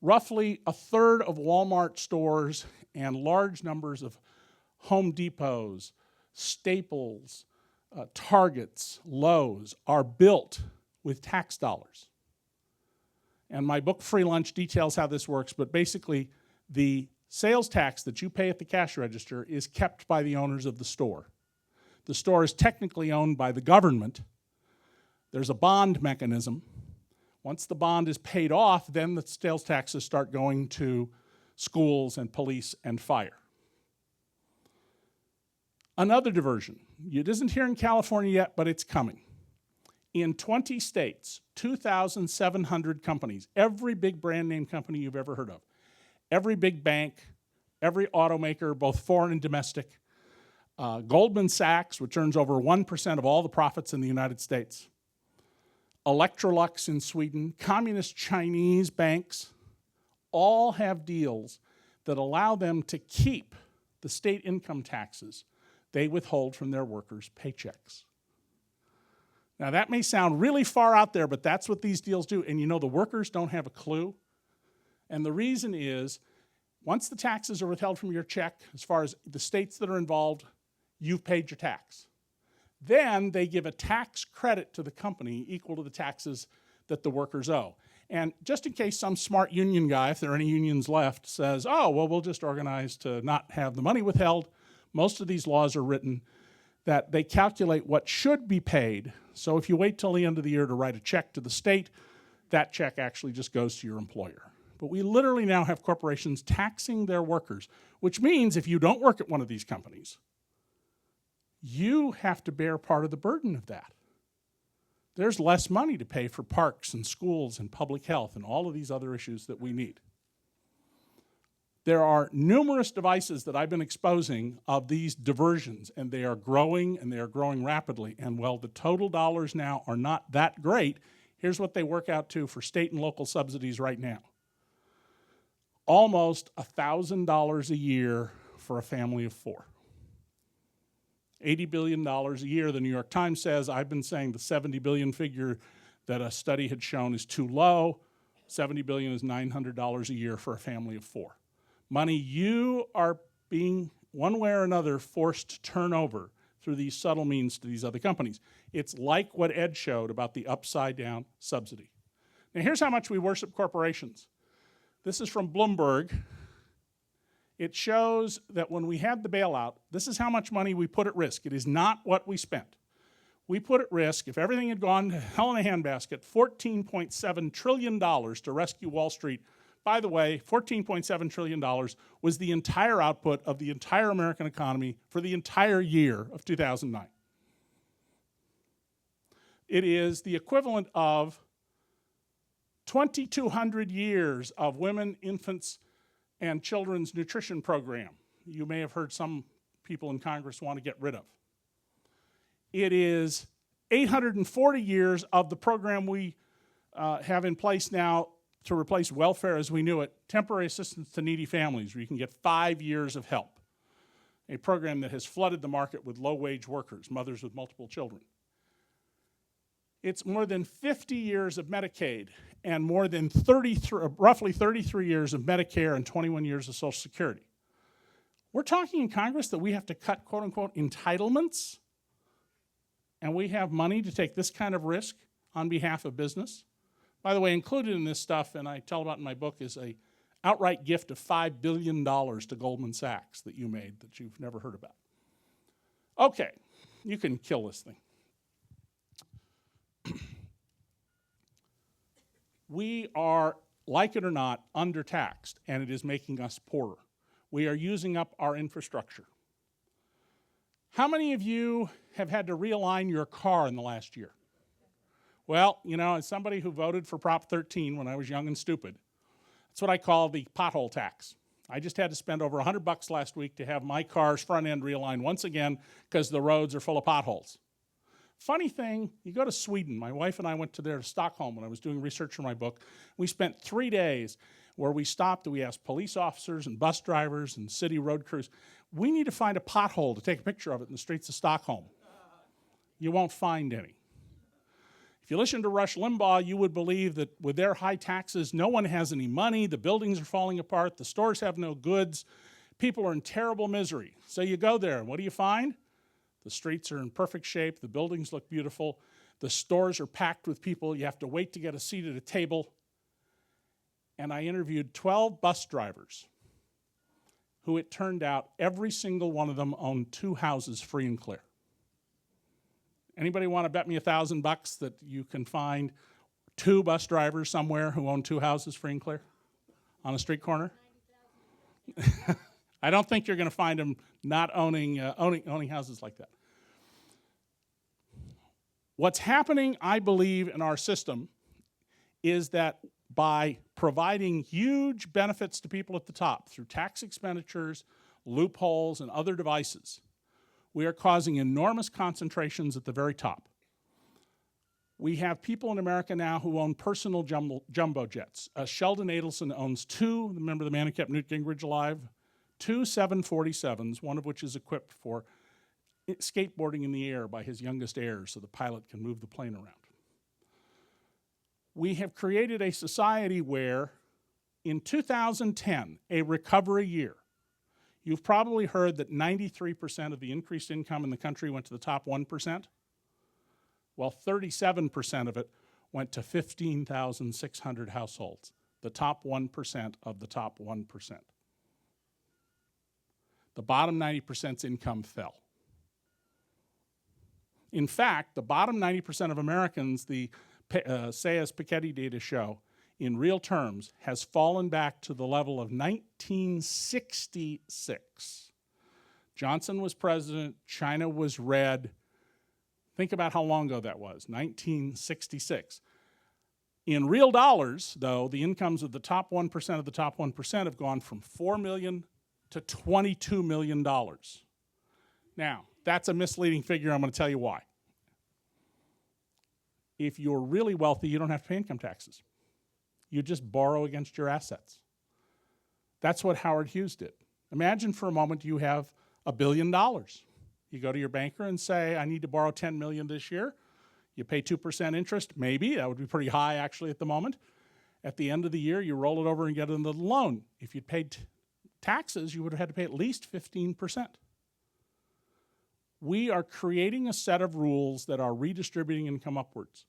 Roughly a third of Walmart stores and large numbers of Home Depots, Staples, Targets, Lowe's are built with tax dollars. And my book, Free Lunch, details how this works, but basically the sales tax that you pay at the cash register is kept by the owners of the store. The store is technically owned by the government. There's a bond mechanism. Once the bond is paid off, then the sales taxes start going to schools and police and fire. Another diversion. It isn't here in California yet, but it's coming. In 20 states, 2,700 companies, every big brand name company you've ever heard of, every big bank, every automaker, both foreign and domestic, Goldman Sachs, which earns over 1% of all the profits in the United States, Electrolux in Sweden, communist Chinese banks, all have deals that allow them to keep the state income taxes they withhold from their workers' paychecks. Now that may sound really far out there, but that's what these deals do. And you know, the workers don't have a clue. And the reason is, once the taxes are withheld from your check, as far as the states that are involved, you've paid your tax. Then they give a tax credit to the company equal to the taxes that the workers owe. And just in case some smart union guy, if there are any unions left, says, oh, well, we'll just organize to not have the money withheld, most of these laws are written that they calculate what should be paid. So if you wait till the end of the year to write a check to the state, that check actually just goes to your employer. But we literally now have corporations taxing their workers, which means if you don't work at one of these companies, you have to bear part of the burden of that. There's less money to pay for parks and schools and public health and all of these other issues that we need. There are numerous devices that I've been exposing of these diversions, and they are growing, and they are growing rapidly. And while the total dollars now are not that great, here's what they work out to for state and local subsidies right now. Almost $1,000 a year for a family of 4. $80 billion a year, the New York Times says. I've been saying the $70 billion figure that a study had shown is too low. $70 billion is $900 a year for a family of 4. Money you are being, one way or another, forced to turn over through these subtle means to these other companies. It's like what Ed showed about the upside-down subsidy. Now here's how much we worship corporations. This is from Bloomberg. It shows that when we had the bailout, this is how much money we put at risk. It is not what we spent. We put at risk, if everything had gone to hell in a handbasket, $14.7 trillion to rescue Wall Street. By the way, $14.7 trillion was the entire output of the entire American economy for the entire year of 2009. It is the equivalent of 2,200 years of women, infants, and children's nutrition program you may have heard some people in Congress want to get rid of. It is 840 years of the program we have in place now to replace welfare as we knew it, temporary assistance to needy families, where you can get 5 years of help, a program that has flooded the market with low-wage workers, mothers with multiple children. It's more than 50 years of Medicaid and more than roughly 33 years of Medicare and 21 years of Social Security. We're talking in Congress that we have to cut, quote unquote, entitlements, and we have money to take this kind of risk on behalf of business. By the way, included in this stuff, and I tell about in my book, is an outright gift of $5 billion to Goldman Sachs that you made that you've never heard about. Okay, you can kill this thing. We are, like it or not, undertaxed, and it is making us poorer. We are using up our infrastructure. How many of you have had to realign your car in the last year? Well, you know, as somebody who voted for Prop 13 when I was young and stupid, that's what I call the pothole tax. I just had to spend over $100 last week to have my car's front end realigned once again because the roads are full of potholes. Funny thing, you go to Sweden. My wife and I went to Stockholm when I was doing research for my book. We spent 3 days where we stopped and we asked police officers and bus drivers and city road crews, we need to find a pothole to take a picture of it in the streets of Stockholm. You won't find any. If you listen to Rush Limbaugh, you would believe that with their high taxes, no one has any money, the buildings are falling apart, the stores have no goods, people are in terrible misery. So you go there, and what do you find? The streets are in perfect shape, the buildings look beautiful, the stores are packed with people, you have to wait to get a seat at a table. And I interviewed 12 bus drivers who it turned out every single one of them owned 2 houses free and clear. Anybody want to bet me $1,000 that you can find 2 bus drivers somewhere who own 2 houses free and clear on a street corner? I don't think you're going to find them not owning houses like that. What's happening, I believe, in our system is that by providing huge benefits to people at the top through tax expenditures, loopholes, and other devices, we are causing enormous concentrations at the very top. We have people in America now who own personal jumbo jets. Sheldon Adelson owns 2, remember the man who kept Newt Gingrich alive? 2 747s, one of which is equipped for skateboarding in the air by his youngest heir so the pilot can move the plane around. We have created a society where in 2010, a recovery year, you've probably heard that 93% of the increased income in the country went to the top 1%. Well, 37% of it went to 15,600 households, the top 1% of the top 1%. The bottom 90%'s income fell. In fact, the bottom 90% of Americans, the Sayers-Piketty data show, in real terms, has fallen back to the level of 1966. Johnson was president, China was red. Think about how long ago that was, 1966. In real dollars, though, the incomes of the top 1% of the top 1% have gone from $4 million to $22 million. Now, that's a misleading figure. I'm going to tell you why. If you're really wealthy, you don't have to pay income taxes. You just borrow against your assets. That's what Howard Hughes did. Imagine for a moment you have $1 billion. You go to your banker and say, I need to borrow $10 million this year. You pay 2% interest, maybe. That would be pretty high, actually, at the moment. At the end of the year, you roll it over and get another loan. If you'd paid taxes, you would have had to pay at least 15%. We are creating a set of rules that are redistributing income upwards.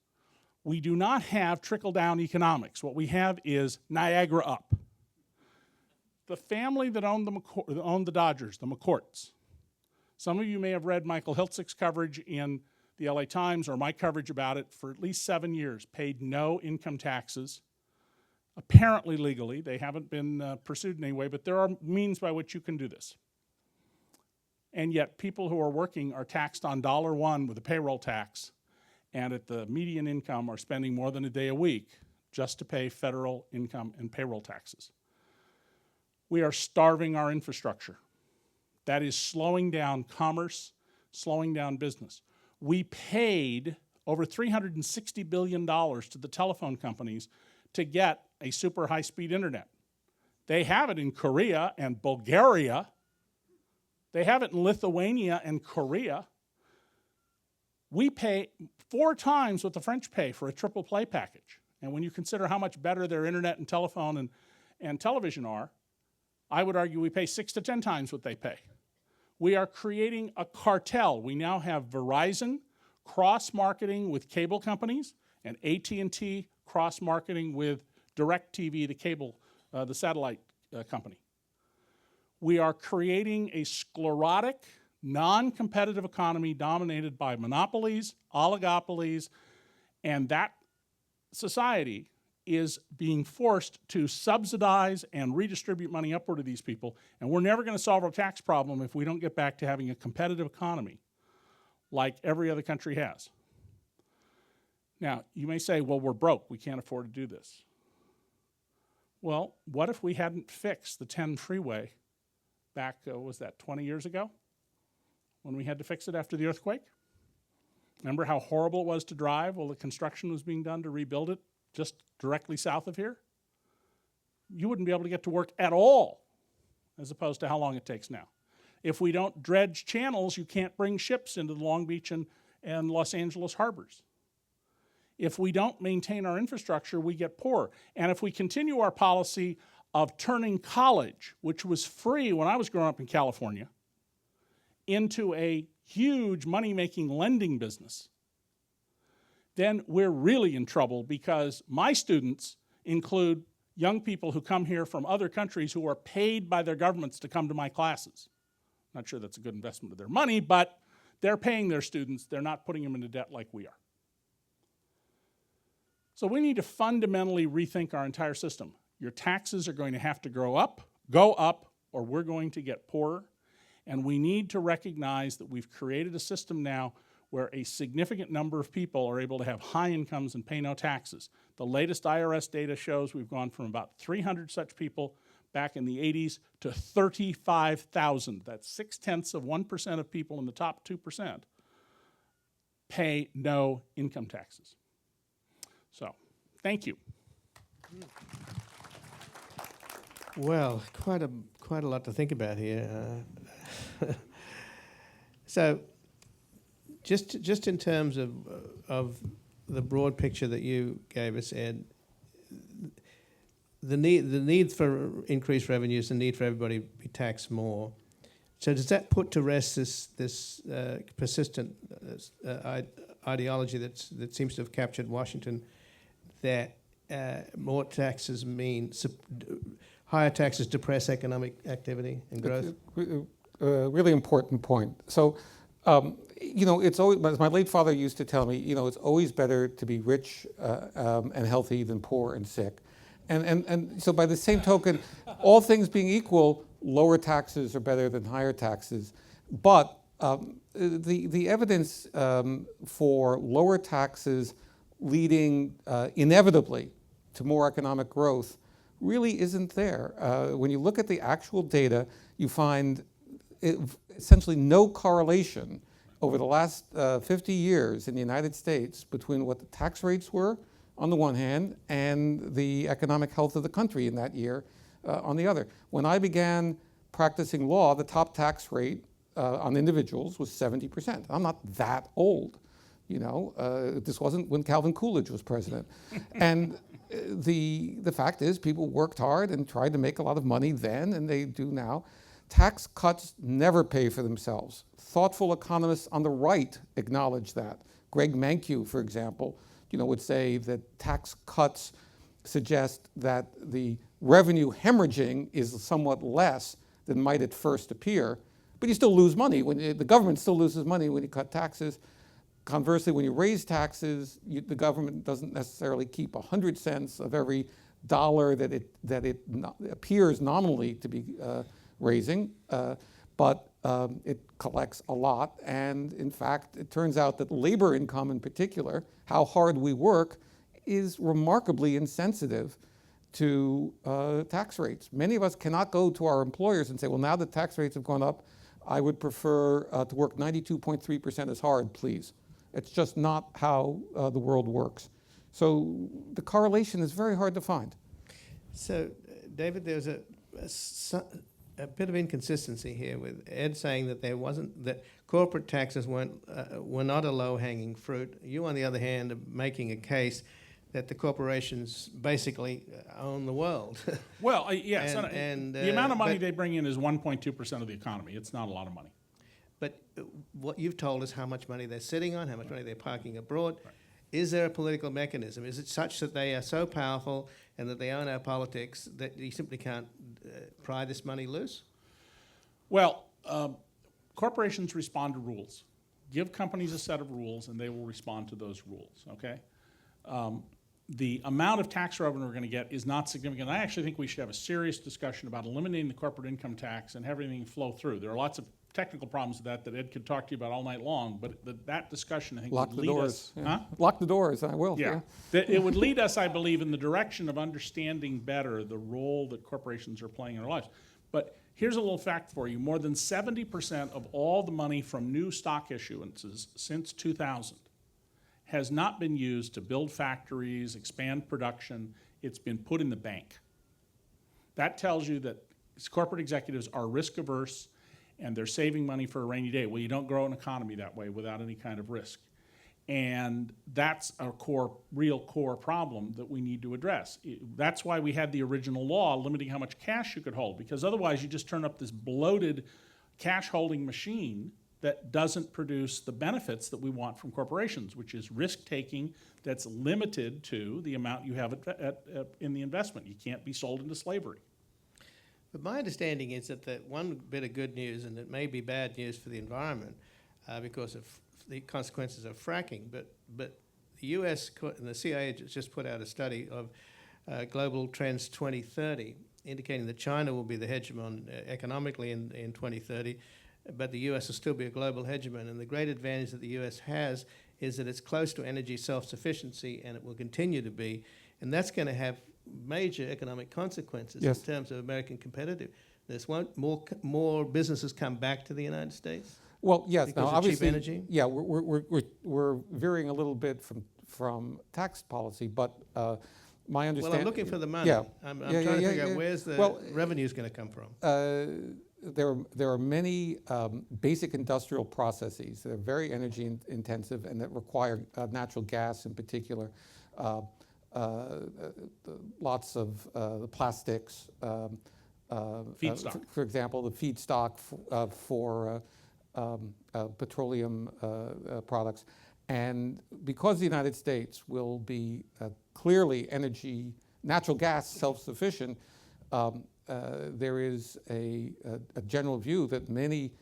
We do not have trickle-down economics. What we have is Niagara up. The family that owned the Dodgers, the McCourts. Some of you may have read Michael Hiltzick's coverage in the LA Times or my coverage about it. For at least 7 years, paid no income taxes, apparently legally. They haven't been pursued in any way, but there are means by which you can do this. And yet people who are working are taxed on $1 with a payroll tax, and at the median income are spending more than a day a week just to pay federal income and payroll taxes. We are starving our infrastructure. That is slowing down commerce, slowing down business. We paid over $360 billion to the telephone companies to get a super high-speed internet. They have it in Korea and Bulgaria. They have it in Lithuania and Korea. We pay 4 times what the French pay for a triple play package. And when you consider how much better their internet and telephone and television are, I would argue we pay 6 to 10 times what they pay. We are creating a cartel. We now have Verizon cross-marketing with cable companies and AT&T cross-marketing with DirecTV, the cable, the satellite company. We are creating a sclerotic, non-competitive economy dominated by monopolies, oligopolies, and that society is being forced to subsidize and redistribute money upward to these people. And we're never going to solve our tax problem if we don't get back to having a competitive economy like every other country has. Now, you may say, well, we're broke. We can't afford to do this. Well, what if we hadn't fixed the 10 freeway back, was that 20 years ago? When we had to fix it after the earthquake? Remember how horrible it was to drive while the construction was being done to rebuild it just directly south of here? You wouldn't be able to get to work at all, as opposed to how long it takes now. If we don't dredge channels, you can't bring ships into the Long Beach and Los Angeles harbors. If we don't maintain our infrastructure, we get poorer. And if we continue our policy of turning college, which was free when I was growing up in California, into a huge money-making lending business, then we're really in trouble, because my students include young people who come here from other countries who are paid by their governments to come to my classes. Not sure that's a good investment of their money, but they're paying their students. They're not putting them into debt like we are. So we need to fundamentally rethink our entire system. Your taxes are going to have to go up, or we're going to get poorer. And we need to recognize that we've created a system now where a significant number of people are able to have high incomes and pay no taxes. The latest IRS data shows we've gone from about 300 such people back in the 80s to 35,000. That's 0.6% of people in the top 2% pay no income taxes. So, thank you. Well, quite a lot to think about here. So, just in terms of the broad picture that you gave us, Ed, the need for increased revenues, the need for everybody to be taxed more. So does that put to rest this persistent ideology that seems to have captured Washington, that more taxes mean higher taxes depress economic activity and growth? Really important point. So It's always, as my late father used to tell me, it's always better to be rich and healthy than poor and sick. And so by the same token, all things being equal, lower taxes are better than higher taxes. But the evidence for lower taxes leading inevitably to more economic growth really isn't there. When you look at the actual data, you find essentially no correlation over the last 50 years in the United States between what the tax rates were on the one hand and the economic health of the country in that year on the other. When I began practicing law, the top tax rate on individuals was 70%. I'm not that old, this wasn't when Calvin Coolidge was president. And the fact is people worked hard and tried to make a lot of money then, and they do now. Tax cuts never pay for themselves. Thoughtful economists on the right acknowledge that. Greg Mankiw, for example, would say that tax cuts suggest that the revenue hemorrhaging is somewhat less than might at first appear, but you still lose money. The government still loses money when you cut taxes. Conversely, when you raise taxes, the government doesn't necessarily keep 100 cents of every dollar that it appears nominally to be raising, but it collects a lot. And in fact, it turns out that labor income in particular, how hard we work, is remarkably insensitive to tax rates. Many of us cannot go to our employers and say, well, now that tax rates have gone up, I would prefer to work 92.3% as hard, please. It's just not how the world works. So the correlation is very hard to find. So, David, there's a bit of inconsistency here with Ed saying that that corporate taxes were not a low-hanging fruit. You, on the other hand, are making a case that the corporations basically own the world. Well, yes, and the amount of money they bring in is 1.2% of the economy. It's not a lot of money. But what you've told us how much money they're sitting on, how much money they're parking abroad. Right. Is there a political mechanism? Is it such that they are so powerful and that they own our politics that you simply can't pry this money loose? Well, corporations respond to rules. Give companies a set of rules and they will respond to those rules, okay? The amount of tax revenue we're going to get is not significant. I actually think we should have a serious discussion about eliminating the corporate income tax and having everything flow through. There are lots of technical problems with that Ed could talk to you about all night long, but that discussion, I think, would lead us. Yeah. Lock the doors, I will. Yeah. It would lead us, I believe, in the direction of understanding better the role that corporations are playing in our lives. But here's a little fact for you. More than 70% of all the money from new stock issuances since 2000 has not been used to build factories, expand production. It's been put in the bank. That tells you that corporate executives are risk averse and they're saving money for a rainy day. Well, you don't grow an economy that way without any kind of risk. And that's a real core problem that we need to address. That's why we had the original law limiting how much cash you could hold, because otherwise you just turn up this bloated cash holding machine that doesn't produce the benefits that we want from corporations, which is risk-taking that's limited to the amount you have in the investment. You can't be sold into slavery. But my understanding is that one bit of good news, and it may be bad news for the environment because of the consequences of fracking, but the US and the CIA just put out a study of Global Trends 2030, indicating that China will be the hegemon economically in 2030, but the US will still be a global hegemon. And the great advantage that the US has is that it's close to energy self-sufficiency, and it will continue to be. And that's going to have major economic consequences in terms of American competitiveness. Won't more businesses come back to the United States? Well, yes. Because now, of obviously, cheap energy? Yeah, we're veering a little bit from tax policy, but my understanding. Well, I'm looking for the money. Yeah. I'm trying to figure out where's the revenue's going to come from. There are many basic industrial processes that are very energy intensive and that require natural gas in particular. Lots of the plastics, feedstock. For example, the feedstock for petroleum products. And because the United States will be clearly natural gas self-sufficient, there is a general view that many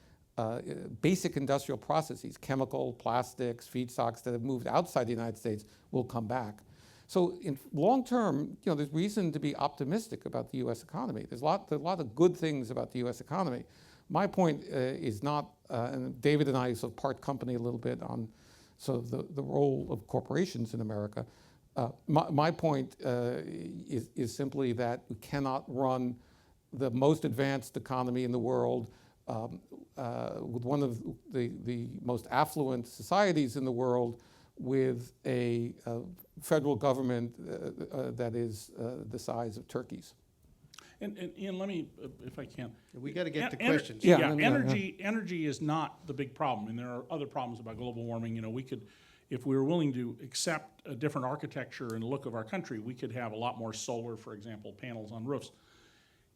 basic industrial processes, chemical, plastics, feedstocks that have moved outside the United States will come back. So in long term, there's reason to be optimistic about the U.S. economy. There's a lot of good things about the U.S. economy. My point is not, and David and I sort of part company a little bit on sort of the role of corporations in America. My point is simply that we cannot run the most advanced economy in the world with one of the most affluent societies in the world with a federal government that is the size of Turkey's. And Ian, let me, if I can. We got to get to questions. Energy is not the big problem, and there are other problems about global warming. We could, if we were willing to accept a different architecture and look of our country, we could have a lot more solar, for example, panels on roofs.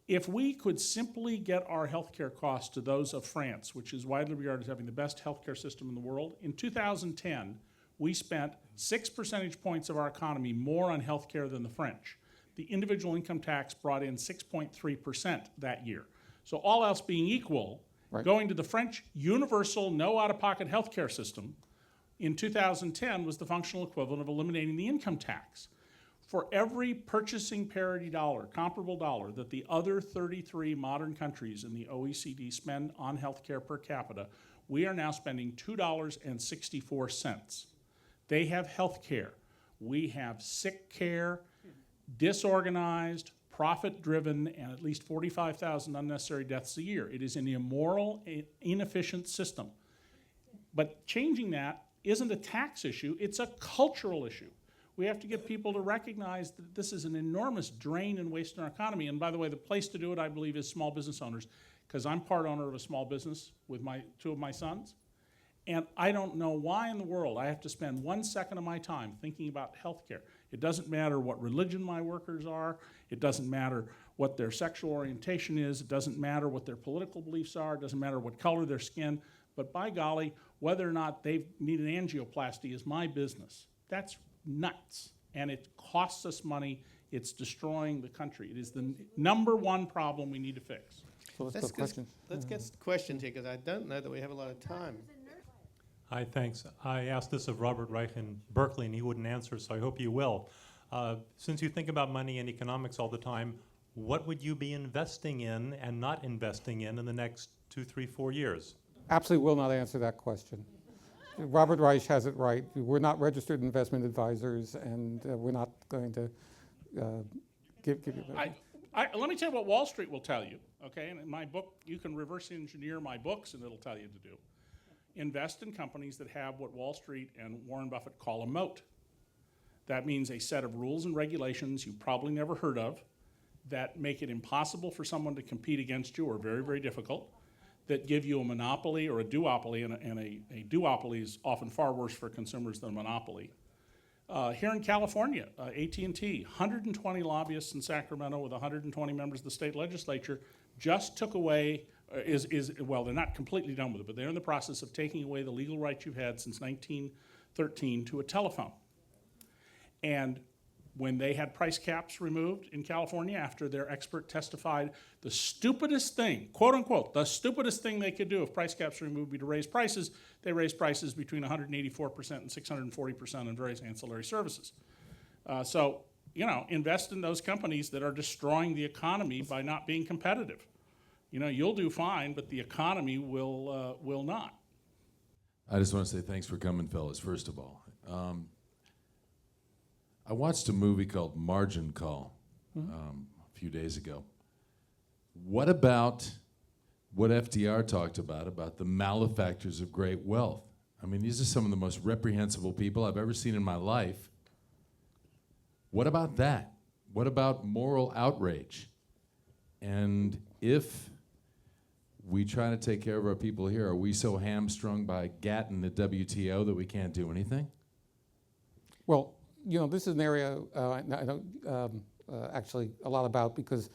If we could simply get our healthcare costs to those of France, which is widely regarded as having the best healthcare system in the world, in 2010, we spent 6 percentage points of our economy more on healthcare than the French. The individual income tax brought in 6.3% that year. So all else being equal, going to the French universal, no out-of-pocket healthcare system in 2010 was the functional equivalent of eliminating the income tax. For every purchasing parity dollar, comparable dollar, that the other 33 modern countries in the OECD spend on healthcare per capita, we are now spending $2.64. They have healthcare. We have sick care, disorganized, profit-driven, and at least 45,000 unnecessary deaths a year. It is an immoral, inefficient system. But changing that isn't a tax issue, it's a cultural issue. We have to get people to recognize that this is an enormous drain and waste in our economy. And by the way, the place to do it, I believe, is small business owners, because I'm part owner of a small business with two of my sons. And I don't know why in the world I have to spend 1 second of my time thinking about healthcare. It doesn't matter what religion my workers are. It doesn't matter what their sexual orientation is. It doesn't matter what their political beliefs are. It doesn't matter what color their skin. But by golly, whether or not they need an angioplasty is my business. That's nuts. And it costs us money. It's destroying the country. It is the number one problem we need to fix. So let's go questions. Let's get questions here, because I don't know that we have a lot of time. Hi, thanks. I asked this of Robert Reich in Berkeley, and he wouldn't answer, so I hope you will. Since you think about money and economics all the time, what would you be investing in and not investing in the next 2, 3, 4 years? Absolutely will not answer that question. Robert Reich has it right. We're not registered investment advisors, and we're not going to give you that. Let me tell you what Wall Street will tell you, okay? And in my book, you can reverse engineer my books, and it'll tell you to do. Invest in companies that have what Wall Street and Warren Buffett call a moat. That means a set of rules and regulations you've probably never heard of that make it impossible for someone to compete against you, or very, very difficult, that give you a monopoly or a duopoly, and a duopoly is often far worse for consumers than a monopoly. Here in California, AT&T, 120 lobbyists in Sacramento with 120 members of the state legislature just took away, well, they're not completely done with it, but they're in the process of taking away the legal rights you've had since 1913 to a telephone. And when they had price caps removed in California after their expert testified, the stupidest thing, quote unquote, the stupidest thing they could do if price caps were removed would be to raise prices, they raised prices between 184% and 640% on various ancillary services. So, invest in those companies that are destroying the economy by not being competitive. You'll do fine, but the economy will not. I just want to say thanks for coming, fellas, first of all. I watched a movie called Margin Call a few days ago. What about what FDR talked about the malefactors of great wealth? I mean, these are some of the most reprehensible people I've ever seen in my life. What about that? What about moral outrage? And if we try to take care of our people here, are we so hamstrung by GATT and the WTO that we can't do anything? Well, this is an area I know actually a lot about, because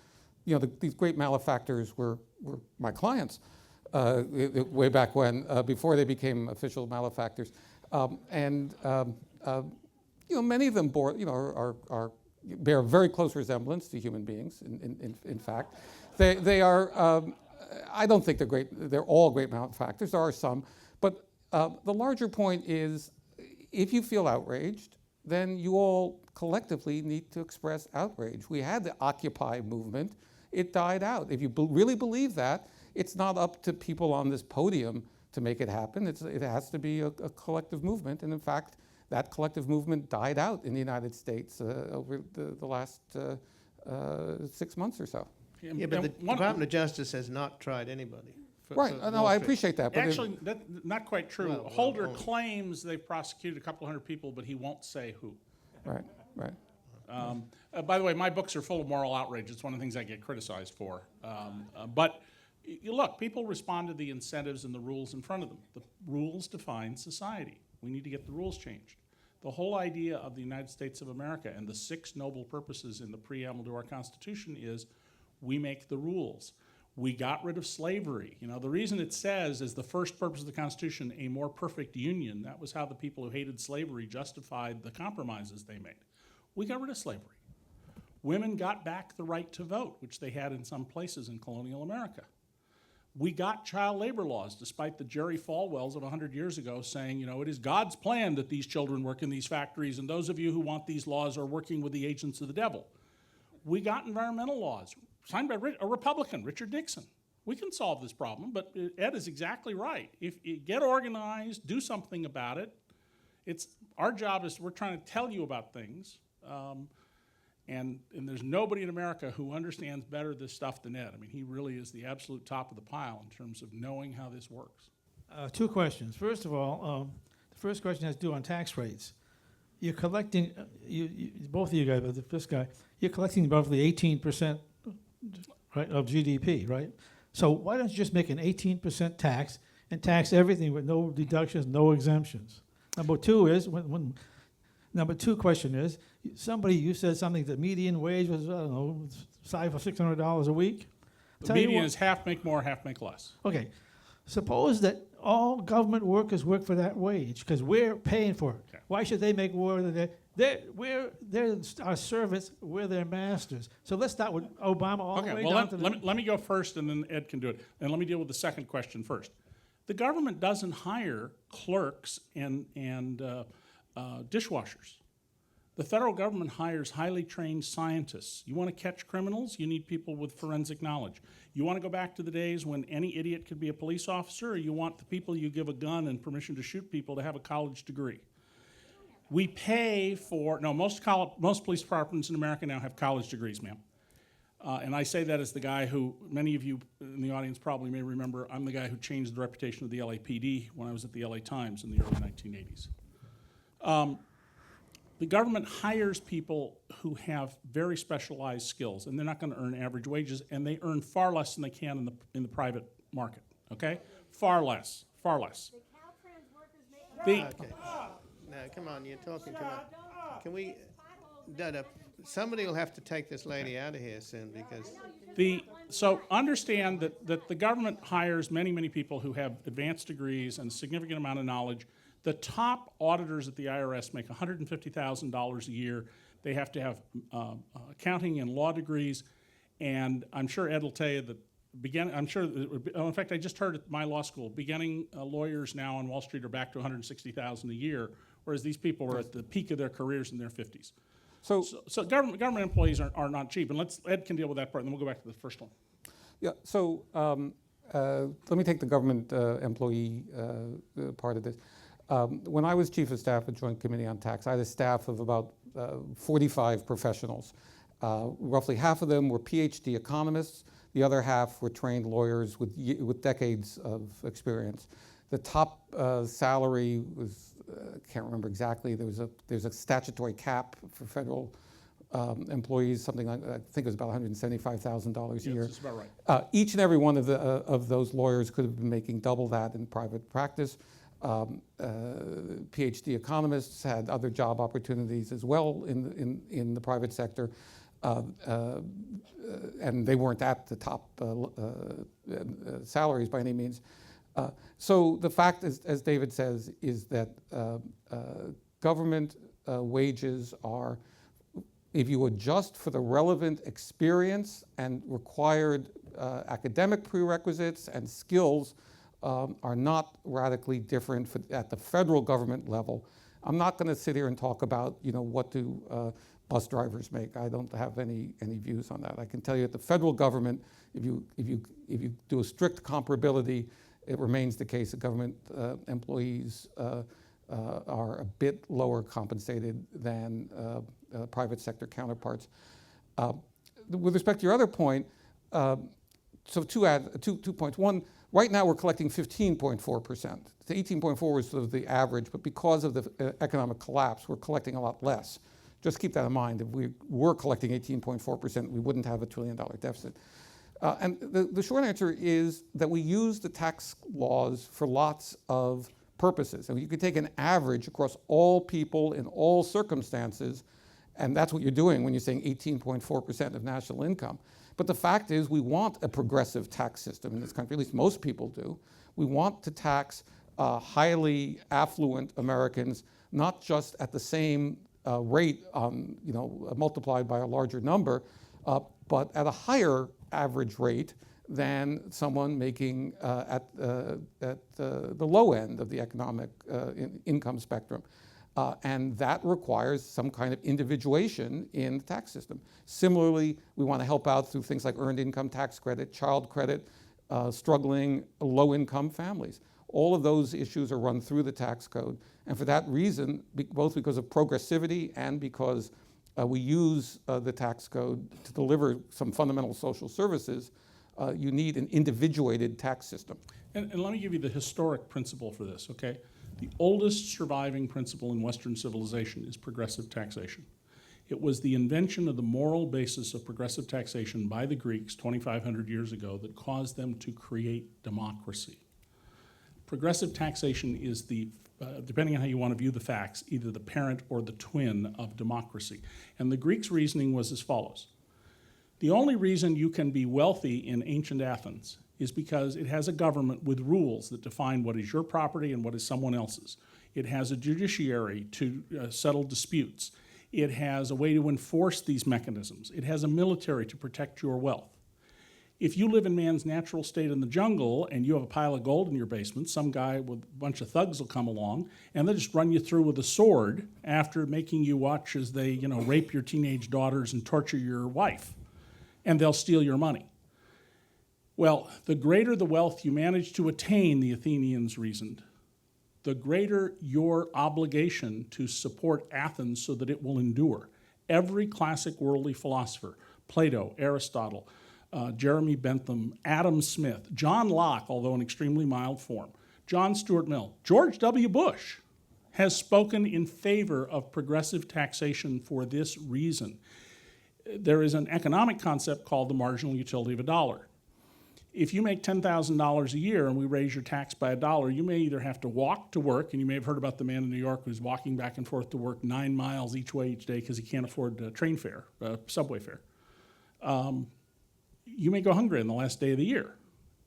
these great malefactors were my clients way back when, before they became official malefactors, and many of them bear a very close resemblance to human beings. In fact, they are I don't think they're great. They're all great malefactors. There are some, but the larger point is, if you feel outraged, then you all collectively need to express outrage. We had the Occupy movement. It died out. If you really believe that, it's not up to people on this podium to make it happen. It has to be a collective movement. And in fact, that collective movement died out in the United States over the last 6 months or so. Yeah, but the Department of Justice has not tried anybody. Right. No, I appreciate that. But Actually, that's not quite true. Well, Holder claims they've prosecuted a couple hundred people, but he won't say who. right, right. By the way, my books are full of moral outrage. It's one of the things I get criticized for. But look, people respond to the incentives and the rules in front of them. The rules define society. We need to get the rules changed. The whole idea of the United States of America and the 6 noble purposes in the preamble to our Constitution is we make the rules. We got rid of slavery. You know, the reason it says as the first purpose of the Constitution, a more perfect union, that was how the people who hated slavery justified the compromises they made. We got rid of slavery. Women got back the right to vote, which they had in some places in colonial America. We got child labor laws, despite the Jerry Falwells of 100 years ago saying, you know, it is God's plan that these children work in these factories, and those of you who want these laws are working with the agents of the devil. We got environmental laws, signed by a Republican, Richard Nixon. We can solve this problem, but Ed is exactly right. If you get organized, do something about it. It's our job is we're trying to tell you about things, and there's nobody in America who understands better this stuff than Ed. I mean, he really is the absolute top of the pile in terms of knowing how this works. 2 questions. First of all, the first question has to do on tax rates. You're collecting, both of you guys, but this guy, you're collecting roughly 18%, right, of GDP, right? So why don't you just make an 18% tax and tax everything with no deductions, no exemptions? Number 2 is, number 2 question is, you said something, the median wage was, I don't know, $500 or $600 a week? The median is half make more, half make less. Okay, suppose that all government workers work for that wage, because we're paying for it. Okay. Why should they make more than they're our servants, we're their masters. So let's start with Obama all the way Okay, well, down to the... let me go first, and then Ed can do it. And let me deal with the second question first. The government doesn't hire clerks and dishwashers. The federal government hires highly trained scientists. You want to catch criminals? You need people with forensic knowledge. You want to go back to the days when any idiot could be a police officer, or you want the people you give a gun and permission to shoot people to have a college degree? We pay for, no, most police departments in America now have college degrees, ma'am. And I say that as the guy who, many of you in the audience probably may remember, I'm the guy who changed the reputation of the LAPD when I was at the LA Times in the early 1980s. The government hires people who have very specialized skills, and they're not going to earn average wages, and they earn far less than they can in the private market, okay? Far less, far less. Okay. No, come on, you're talking too much. Can we, somebody will have to take this lady out of here soon, because... So understand that the government hires many, many people who have advanced degrees and a significant amount of knowledge. The top auditors at the IRS make $150,000 a year. They have to have accounting and law degrees, and I'm sure Ed will tell you that in fact, I just heard at my law school, beginning lawyers now on Wall Street are back to $160,000 a year, whereas these people were at the peak of their careers in their 50s. So government employees are not cheap, and Ed can deal with that part, and then we'll go back to the first one. Yeah, so let me take the government employee part of this. When I was chief of staff at Joint Committee on Tax, I had a staff of about 45 professionals. Roughly half of them were PhD economists. The other half were trained lawyers with decades of experience. The top salary was, can't remember exactly, there's a statutory cap for federal employees, something like, I think it was about $175,000 a year. That's about right. Each and every one of those lawyers could have been making double that in private practice. PhD economists had other job opportunities as well in the private sector, and they weren't at the top salaries by any means. So the fact, as David says, is that government wages are if you adjust for the relevant experience and required academic prerequisites and skills are not radically different at the federal government level. I'm not going to sit here and talk about, what do bus drivers make. I don't have any views on that. I can tell you at the federal government, if you do a strict comparability, it remains the case that government employees are a bit lower compensated than private sector counterparts. With respect to your other point, so two points. One, right now we're collecting 15.4%. The 18.4 was sort of the average, but because of the economic collapse, we're collecting a lot less. Just keep that in mind. If we were collecting 18.4%, we wouldn't have $1 trillion deficit. And the short answer is that we use the tax laws for lots of purposes. And you could take an average across all people in all circumstances, and that's what you're doing when you're saying 18.4% of national income. But the fact is we want a progressive tax system in this country, at least most people do. We want to tax highly affluent Americans, not just at the same rate, multiplied by a larger number, but at a higher average rate than someone making at the low end of the economic income spectrum. And that requires some kind of individuation in the tax system. Similarly, we want to help out through things like earned income tax credit, child credit, struggling low-income families. All of those issues are run through the tax code. And for that reason, both because of progressivity and because we use the tax code to deliver some fundamental social services, you need an individuated tax system. And let me give you the historic principle for this, okay? The oldest surviving principle in Western civilization is progressive taxation. It was the invention of the moral basis of progressive taxation by the Greeks 2,500 years ago that caused them to create democracy. Progressive taxation is the, depending on how you want to view the facts, either the parent or the twin of democracy. And the Greeks' reasoning was as follows. The only reason you can be wealthy in ancient Athens is because it has a government with rules that define what is your property and what is someone else's. It has a judiciary to settle disputes. It has a way to enforce these mechanisms. It has a military to protect your wealth. If you live in man's natural state in the jungle and you have a pile of gold in your basement, some guy with a bunch of thugs will come along and they'll just run you through with a sword after making you watch as they, rape your teenage daughters and torture your wife. And they'll steal your money. Well, the greater the wealth you manage to attain, the Athenians reasoned, the greater your obligation to support Athens so that it will endure. Every classic worldly philosopher, Plato, Aristotle, Jeremy Bentham, Adam Smith, John Locke, although in extremely mild form, John Stuart Mill, George W. Bush has spoken in favor of progressive taxation for this reason. There is an economic concept called the marginal utility of a dollar. If you make $10,000 a year and we raise your tax by $1, you may either have to walk to work, and you may have heard about the man in New York who's walking back and forth to work 9 miles each way each day because he can't afford train fare, subway fare. You may go hungry on the last day of the year.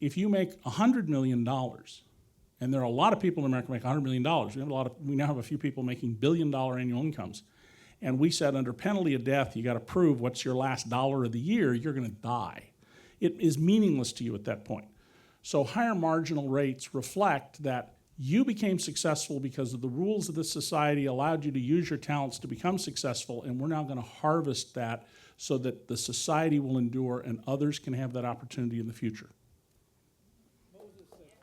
If you make $100 million, and there are a lot of people in America who make $100 million, we now have a few people making billion-dollar annual incomes, and we said under penalty of death, you got to prove what's your last dollar of the year, you're going to die. It is meaningless to you at that point. So higher marginal rates reflect that you became successful because of the rules of the society allowed you to use your talents to become successful, and we're now going to harvest that so that the society will endure and others can have that opportunity in the future.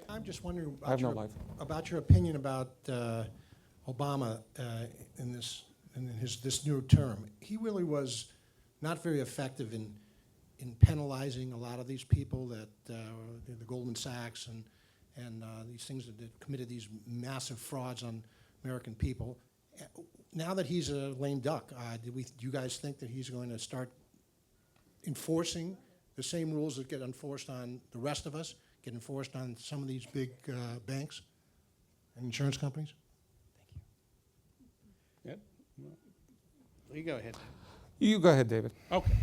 I'm just wondering I have no life. about your opinion about Obama in this new term. He really was not very effective in penalizing a lot of these people that the Goldman Sachs and these things that committed these massive frauds on American people. Now that he's a lame duck, do you guys think that he's going to start enforcing the same rules that get enforced on the rest of us, get enforced on some of these big banks and insurance companies? Yep. You go ahead. You go ahead, David. Okay.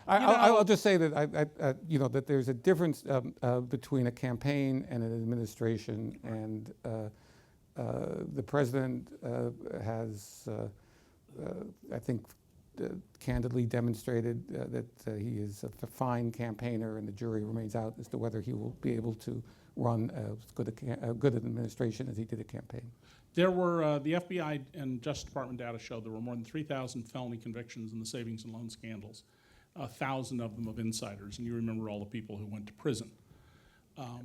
I'll just say that that there's a difference between a campaign and an administration, and the president has, I think, candidly demonstrated that he is a fine campaigner, and the jury remains out as to whether he will be able to run as good a good administration as he did a campaign. There were, the FBI and Justice Department data showed there were more than 3,000 felony convictions in the savings and loan scandals, 1,000 of them of insiders, and you remember all the people who went to prison.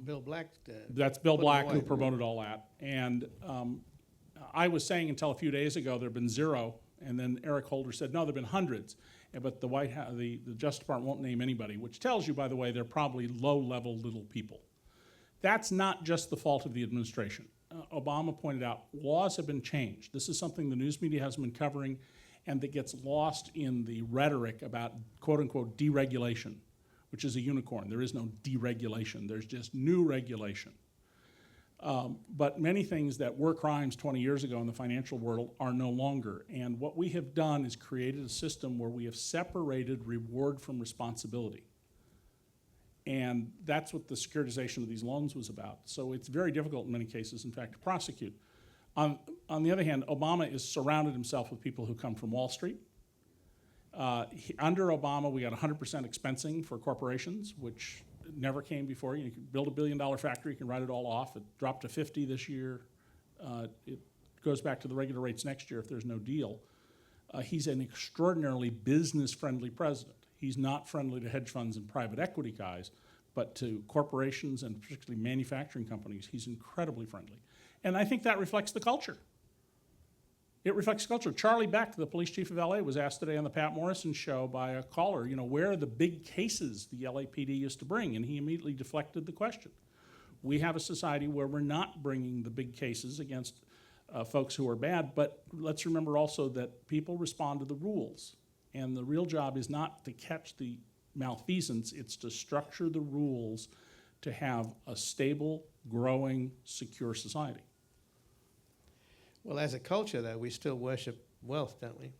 Bill Black. That's Bill put Black away. who promoted all that. And I was saying until a few days ago there have been 0, and then Eric Holder said, no, there have been hundreds. But the White House, the Justice Department won't name anybody, which tells you, by the way, they're probably low-level little people. That's not just the fault of the administration. Obama pointed out laws have been changed. This is something the news media hasn't been covering, and that gets lost in the rhetoric about quote-unquote deregulation, which is a unicorn. There is no deregulation. There's just new regulation. But many things that were crimes 20 years ago in the financial world are no longer. And what we have done is created a system where we have separated reward from responsibility. And that's what the securitization of these loans was about. So it's very difficult in many cases, in fact, to prosecute. On the other hand, Obama has surrounded himself with people who come from Wall Street. Under Obama, we got 100% expensing for corporations, which never came before. You can build $1 billion factory, you can write it all off. It dropped to 50 this year. It goes back to the regular rates next year if there's no deal. He's an extraordinarily business-friendly president. He's not friendly to hedge funds and private equity guys, but to corporations and particularly manufacturing companies, he's incredibly friendly. And I think that reflects the culture. It reflects culture. Charlie Beck, the police chief of LA, was asked today on the Pat Morrison show by a caller, where are the big cases the LAPD used to bring? And he immediately deflected the question. We have a society where we're not bringing the big cases against folks who are bad, but let's remember also that people respond to the rules. And the real job is not to catch the malfeasance, it's to structure the rules to have a stable, growing, secure society. Well, as a culture, though, we still worship wealth, don't we?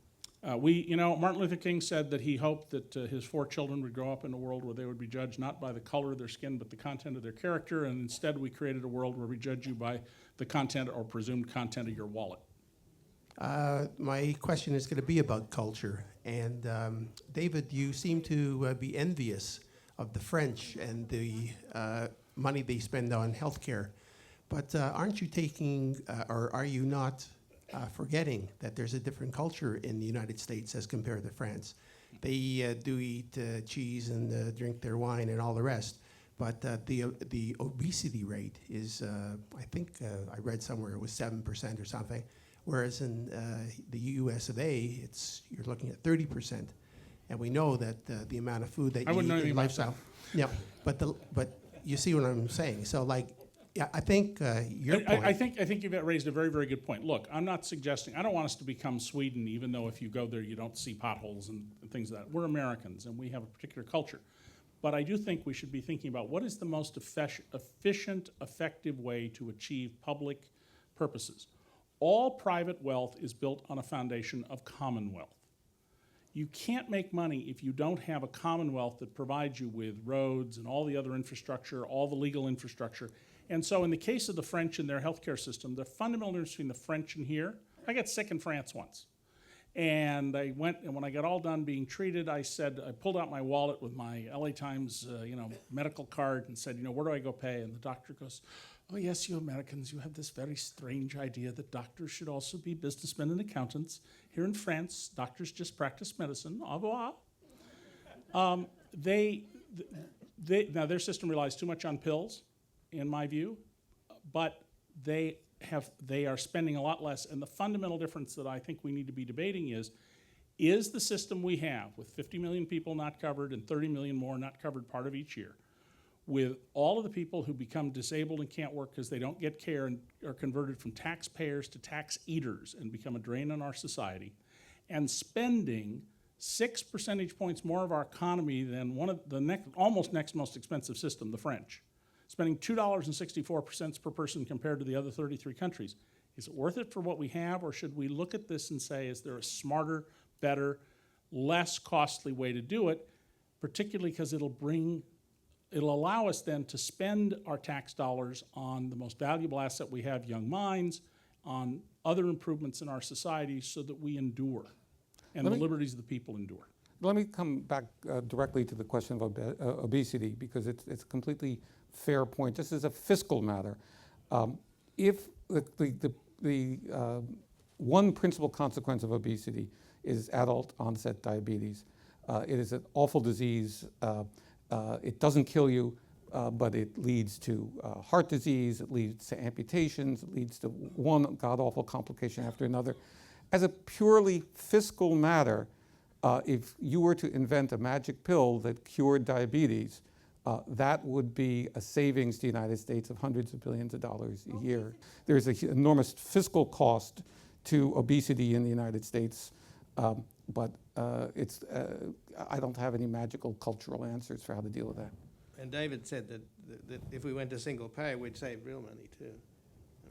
Martin Luther King said that he hoped that his 4 children would grow up in a world where they would be judged not by the color of their skin, but the content of their character, and instead we created a world where we judge you by the content or presumed content of your wallet. My question is going to be about culture. And David, you seem to be envious of the French and the money they spend on healthcare. But aren't you taking, or are you not forgetting that there's a different culture in the United States as compared to France? They do eat cheese and drink their wine and all the rest. But the obesity rate is, I think I read somewhere it was 7% or something. Whereas in the U.S. of A., you're looking at 30%, and we know that the amount of food that you eat in lifestyle. Yeah, but you see what I'm saying. So I think your point. I think you've raised a very, very good point. Look, I'm not suggesting, I don't want us to become Sweden, even though if you go there you don't see potholes and things like that. We're Americans and we have a particular culture. But I do think we should be thinking about what is the most efficient, effective way to achieve public purposes. All private wealth is built on a foundation of commonwealth. You can't make money if you don't have a commonwealth that provides you with roads and all the other infrastructure, all the legal infrastructure. And so in the case of the French and their healthcare system, the fundamental difference between the French and here, I got sick in France once. And I went, and when I got all done being treated, I pulled out my wallet with my LA Times medical card and said, where do I go pay? And the doctor goes, oh yes, you Americans, you have this very strange idea that doctors should also be businessmen and accountants. Here in France, doctors just practice medicine. Au revoir. Now their system relies too much on pills, in my view, but they are spending a lot less. And the fundamental difference that I think we need to be debating is the system we have with 50 million people not covered and 30 million more not covered part of each year, with all of the people who become disabled and can't work because they don't get care and are converted from taxpayers to tax eaters and become a drain on our society, and spending 6 percentage points more of our economy than one of the almost next most expensive system, the French, spending $2.64 per person compared to the other 33 countries. Is it worth it for what we have, or should we look at this and say, is there a smarter, better, less costly way to do it, particularly because it'll allow us then to spend our tax dollars on the most valuable asset we have, young minds, on other improvements in our society so that we endure. and Let the me- liberties of the people endure. Let me come back directly to the question of obesity, because it's a completely fair point. Just as a fiscal matter, if the one principal consequence of obesity is adult onset diabetes, it is an awful disease. It doesn't kill you, but it leads to heart disease, it leads to amputations, it leads to one god-awful complication after another. As a purely fiscal matter, if you were to invent a magic pill that cured diabetes, that would be a savings to the United States of hundreds of billions of dollars a year. There's an enormous fiscal cost to obesity in the United States, but I don't have any magical cultural answers for how to deal with that. And David said that if we went to single pay, we'd save real money too.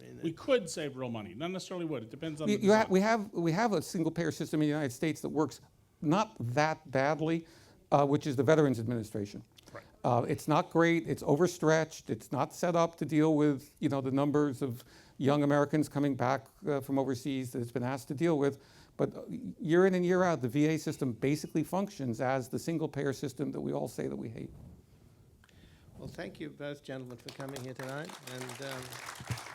I mean, We could save real money, not necessarily would. It depends on You- the you ha- design. we have a single-payer system in the United States that works not that badly, which is the Veterans Administration. Right. It's not great. It's overstretched. It's not set up to deal with the numbers of young Americans coming back from overseas that it's been asked to deal with. But year in and year out, the VA system basically functions as the single-payer system that we all say that we hate. well, thank you both gentlemen for coming here tonight. And